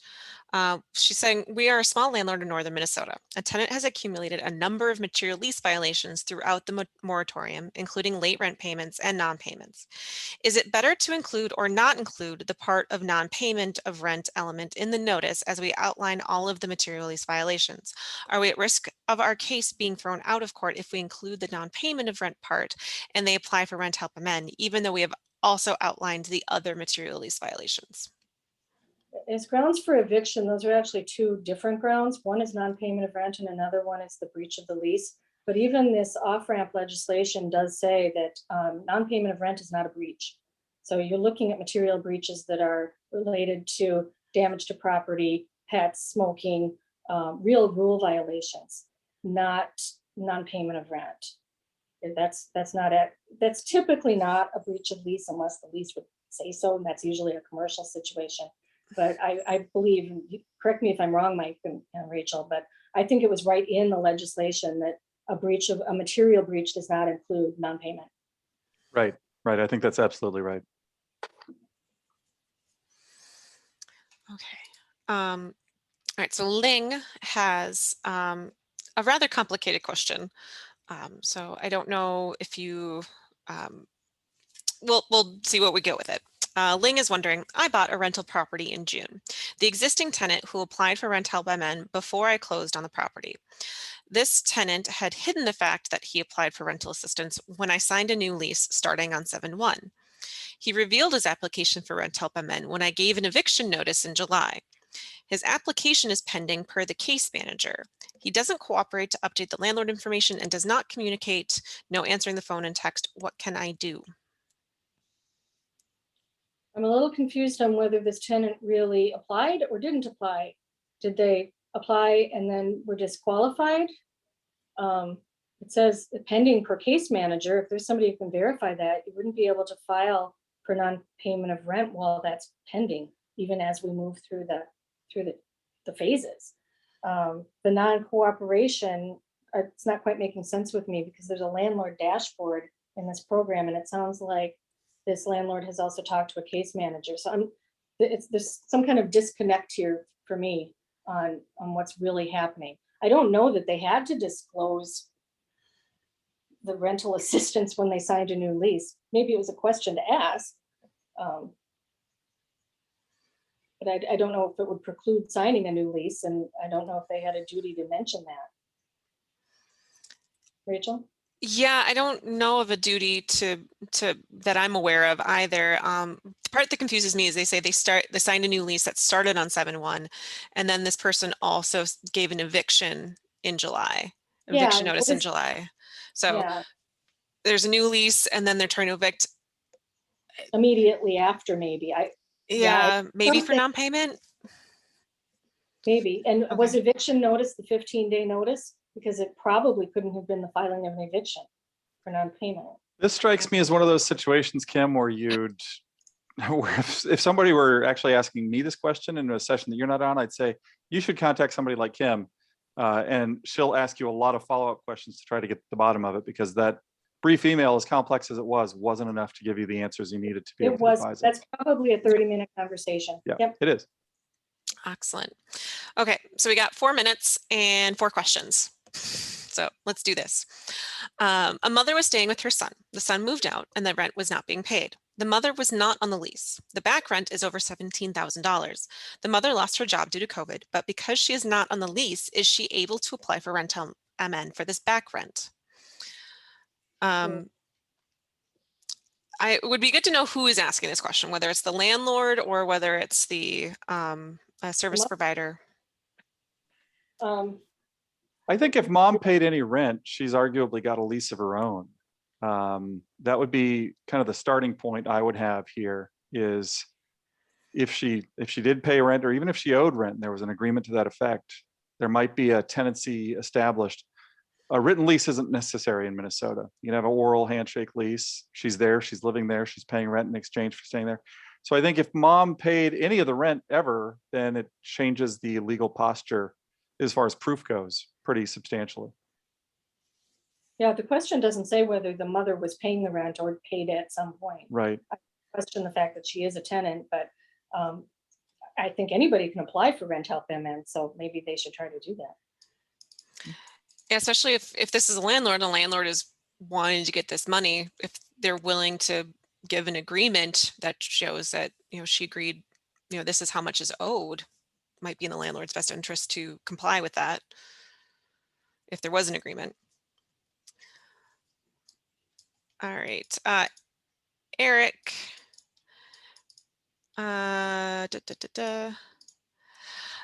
she's saying, we are a small landlord in northern Minnesota. A tenant has accumulated a number of material lease violations throughout the moratorium, including late rent payments and non-payments. Is it better to include or not include the part of non-payment of rent element in the notice as we outline all of the material lease violations? Are we at risk of our case being thrown out of court if we include the non-payment of rent part and they apply for rent help amend, even though we have also outlined the other material lease violations? As grounds for eviction, those are actually two different grounds. One is non-payment of rent and another one is the breach of the lease. But even this off-ramp legislation does say that non-payment of rent is not a breach. So you're looking at material breaches that are related to damage to property, pets, smoking, real rule violations, not non-payment of rent. That's typically not a breach of lease unless the lease would say so, and that's usually a commercial situation. But I believe, correct me if I'm wrong, Mike and Rachel, but I think it was right in the legislation that a material breach does not include non-payment. Right. I think that's absolutely right. Okay. All right. So Ling has a rather complicated question. So I don't know if you, we'll see what we go with it. Ling is wondering, I bought a rental property in June. The existing tenant who applied for rent help amend before I closed on the property. This tenant had hidden the fact that he applied for rental assistance when I signed a new lease starting on 7/1. He revealed his application for rent help amend when I gave an eviction notice in July. His application is pending per the case manager. He doesn't cooperate to update the landlord information and does not communicate, no answering the phone and text. What can I do? I'm a little confused on whether this tenant really applied or didn't apply. Did they apply and then were disqualified? It says pending per case manager. If there's somebody who can verify that, you wouldn't be able to file for non-payment of rent while that's pending, even as we move through the phases. The non-cooperation, it's not quite making sense with me because there's a landlord dashboard in this program, and it sounds like this landlord has also talked to a case manager. So there's some kind of disconnect here for me on what's really happening. I don't know that they had to disclose the rental assistance when they signed a new lease. Maybe it was a question to ask. But I don't know if it would preclude signing a new lease, and I don't know if they had a duty to mention that. Rachel? Yeah, I don't know of a duty to that I'm aware of either. The part that confuses me is they say they signed a new lease that started on 7/1, and then this person also gave an eviction in July, eviction notice in July. So there's a new lease, and then they're trying to evict immediately after, maybe. Maybe for non-payment. Maybe. And Okay. Was eviction notice the 15-day notice? Because it probably couldn't have been the filing of an eviction for non-payment. This strikes me as one of those situations, Kim, where if somebody were actually asking me this question in a session that you're not on, I'd say you should contact somebody like Kim, and she'll ask you a lot of follow-up questions to try to get to the bottom of it, because that brief email, as complex as it wasn't enough to give you the answers you needed to be able to advise it. That's probably a 30-minute conversation. Yeah, yep. It is. Excellent. Okay, so we got 4 minutes and 4 questions. So let's do this. A mother was staying with her son. The son moved out and the rent was not being paid. The mother was not on the lease. The back rent is over $17,000. The mother lost her job due to COVID, but because she is not on the lease, is she able to apply for rent MN for this back rent? It would be good to know who is asking this question, whether it's the landlord or whether it's the service provider. I think if mom paid any rent, she's arguably got a lease of her own. That would be kind of the starting point I would have here is if she did pay rent, or even if she owed rent and there was an agreement to that effect, there might be a tenancy established. A written lease isn't necessary in Minnesota. You can have an oral handshake lease. She's there, she's living there, she's paying rent in exchange for staying there. So I think if mom paid any of the rent ever, then it changes the legal posture as far as proof goes pretty substantially. Yeah, the question doesn't say whether the mother was paying the rent or paid it at some point. Right. I question the fact that she is a tenant, but I think anybody can apply for rent help MN, so maybe they should try to do that. Yeah, especially if this is a landlord, and a landlord is wanting to get this money, if they're willing to give an agreement that shows that, she agreed, this is how much is owed, might be in the landlord's best interest to comply with that if there was an agreement. All right, Eric.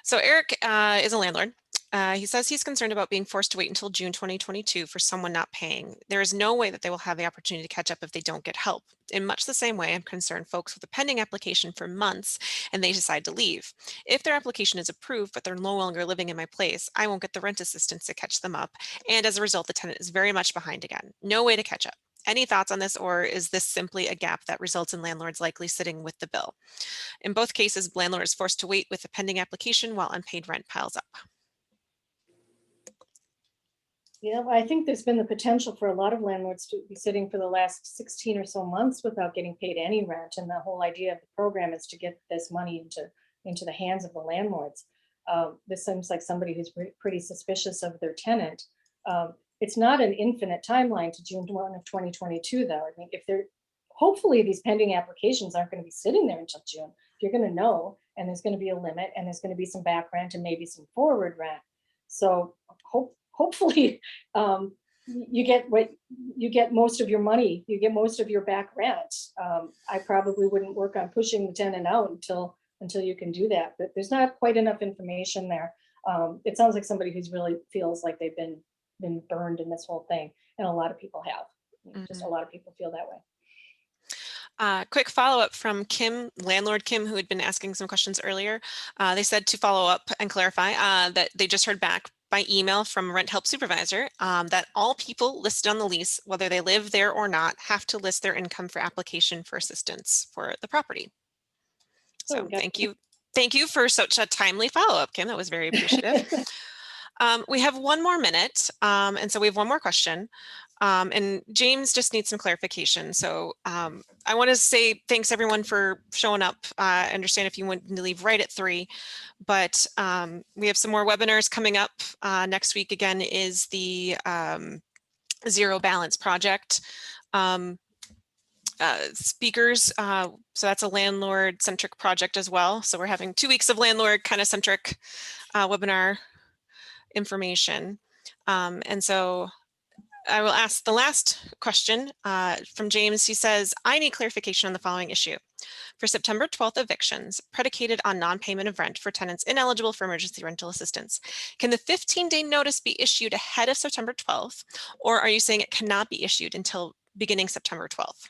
So Eric is a landlord. He says he's concerned about being forced to wait until June 2022 for someone not paying. There is no way that they will have the opportunity to catch up if they don't get help. In much the same way, I'm concerned folks with a pending application for months and they decide to leave. If their application is approved, but they're no longer living in my place, I won't get the rent assistance to catch them up. And as a result, the tenant is very much behind again. No way to catch up. Any thoughts on this, or is this simply a gap that results in landlords likely sitting with the bill? In both cases, landlord is forced to wait with a pending application while unpaid rent piles up. Yeah, I think there's been the potential for a lot of landlords to be sitting for the last 16 or so months without getting paid any rent. And the whole idea of the program is to get this money into the hands of the landlords. This seems like somebody who's pretty suspicious of their tenant. It's not an infinite timeline to June 1 of 2022, though. I mean, if they're hopefully these pending applications aren't going to be sitting there until June. You're going to know, and there's going to be a limit, and there's going to be some back rent and maybe some forward rent. So hopefully you get most of your money, you get most of your back rent. I probably wouldn't work on pushing the tenant out until you can do that, but there's not quite enough information there. It sounds like somebody who's really feels like they've been burned in this whole thing, and a lot of people have. Just a lot of people feel that way. Quick follow-up from Kim, landlord Kim, who had been asking some questions earlier. They said to follow up and clarify that they just heard back by email from rent help supervisor that all people listed on the lease, whether they live there or not, have to list their income for application for assistance for the property. So thank you. Thank you for such a timely follow-up, Kim. That was very appreciative. We have 1 more minute, and so we have 1 more question. And James just needs some clarification. So I want to say thanks everyone for showing up. I understand if you want to leave right at 3, but we have some more webinars coming up. Next week again is the Zero Balance Project. Speakers, so that's a landlord centric project as well. So we're having 2 weeks of landlord kind of centric webinar information. And so I will ask the last question from James. He says, I need clarification on the following issue. For September 12th evictions predicated on non-payment of rent for tenants ineligible for emergency rental assistance, can the 15-day notice be issued ahead of September 12th, or are you saying it cannot be issued until beginning September 12th?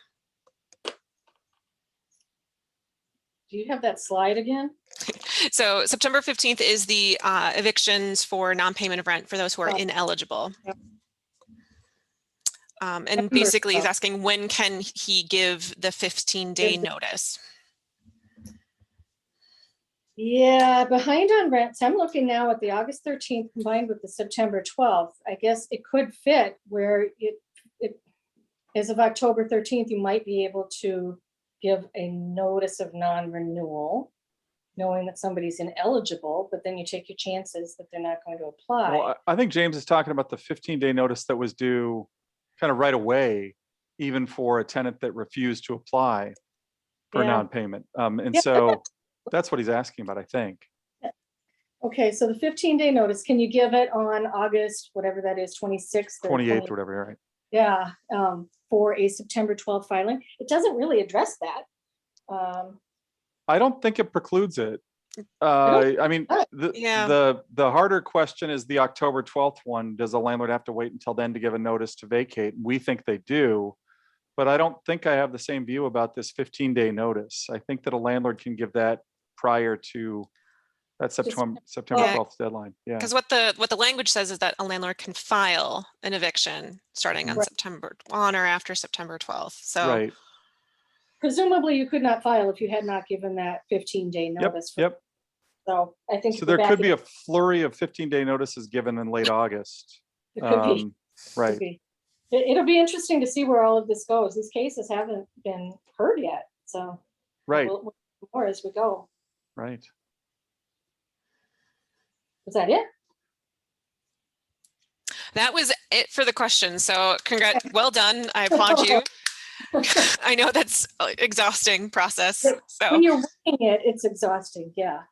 Do you have that slide again? So September 15th is the evictions for non-payment of rent for those who are ineligible. Yep. And basically he's asking, when can he give the 15-day notice? Yeah, behind on rents. I'm looking now at the August 13th combined with the September 12th. I guess it could fit where it as of October 13th, you might be able to give a notice of non-renewal, knowing that somebody's ineligible, but then you take your chances that they're not going to apply. Well, I think James is talking about the 15-day notice that was due kind of right away, even for a tenant that refused to apply for non-payment. And so that's what he's asking about, I think. Okay, so the 15-day notice, can you give it on August, whatever that is, 26th? 28th or whatever, right? Yeah, for a September 12th filing. It doesn't really address that. I don't think it precludes it. I mean, Yeah. the harder question is the October 12th one. Does a landlord have to wait until then to give a notice to vacate? We think they do, but I don't think I have the same view about this 15-day notice. I think that a landlord can give that prior to that September Yeah. 12th deadline. Yeah. Because what the language says is that a landlord can file an eviction starting on Right. September, on or after September 12th. So Right. Presumably you could not file if you had not given that 15-day Yep. notice. Yep. So I think. So there could be a flurry of 15-day notices given in late August. It could be. Right. Could be. It'll be interesting to see where all of this goes. These cases haven't been heard yet. So Right. we'll more as we go. Right. Was that it? that was it for the question. So well done. I applaud you. I know that's an exhausting process. So When you're writing it, it's exhausting. Yeah.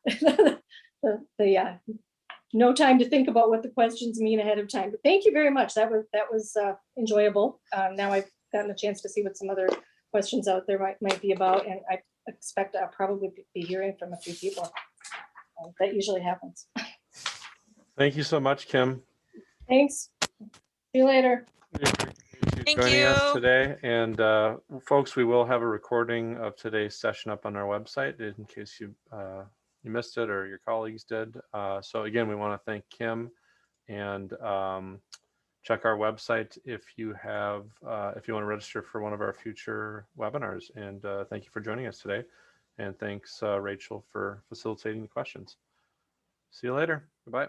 Yeah. No time to think about what the questions mean ahead of time. But thank you very much. That was enjoyable. Now I've gotten a chance to see what some other questions out there might be about, and I expect I'll probably be hearing from a few people. That usually happens. Thank you so much, Kim. Thanks. See you later. Thank Joining you. us today. And folks, we will have a recording of today's session up on our website in case you missed it or your colleagues did. So again, we want to thank Kim, and check our website if you want to register for one of our future webinars. And thank you for joining us today. And thanks, Rachel, for facilitating the questions. See you later. Goodbye.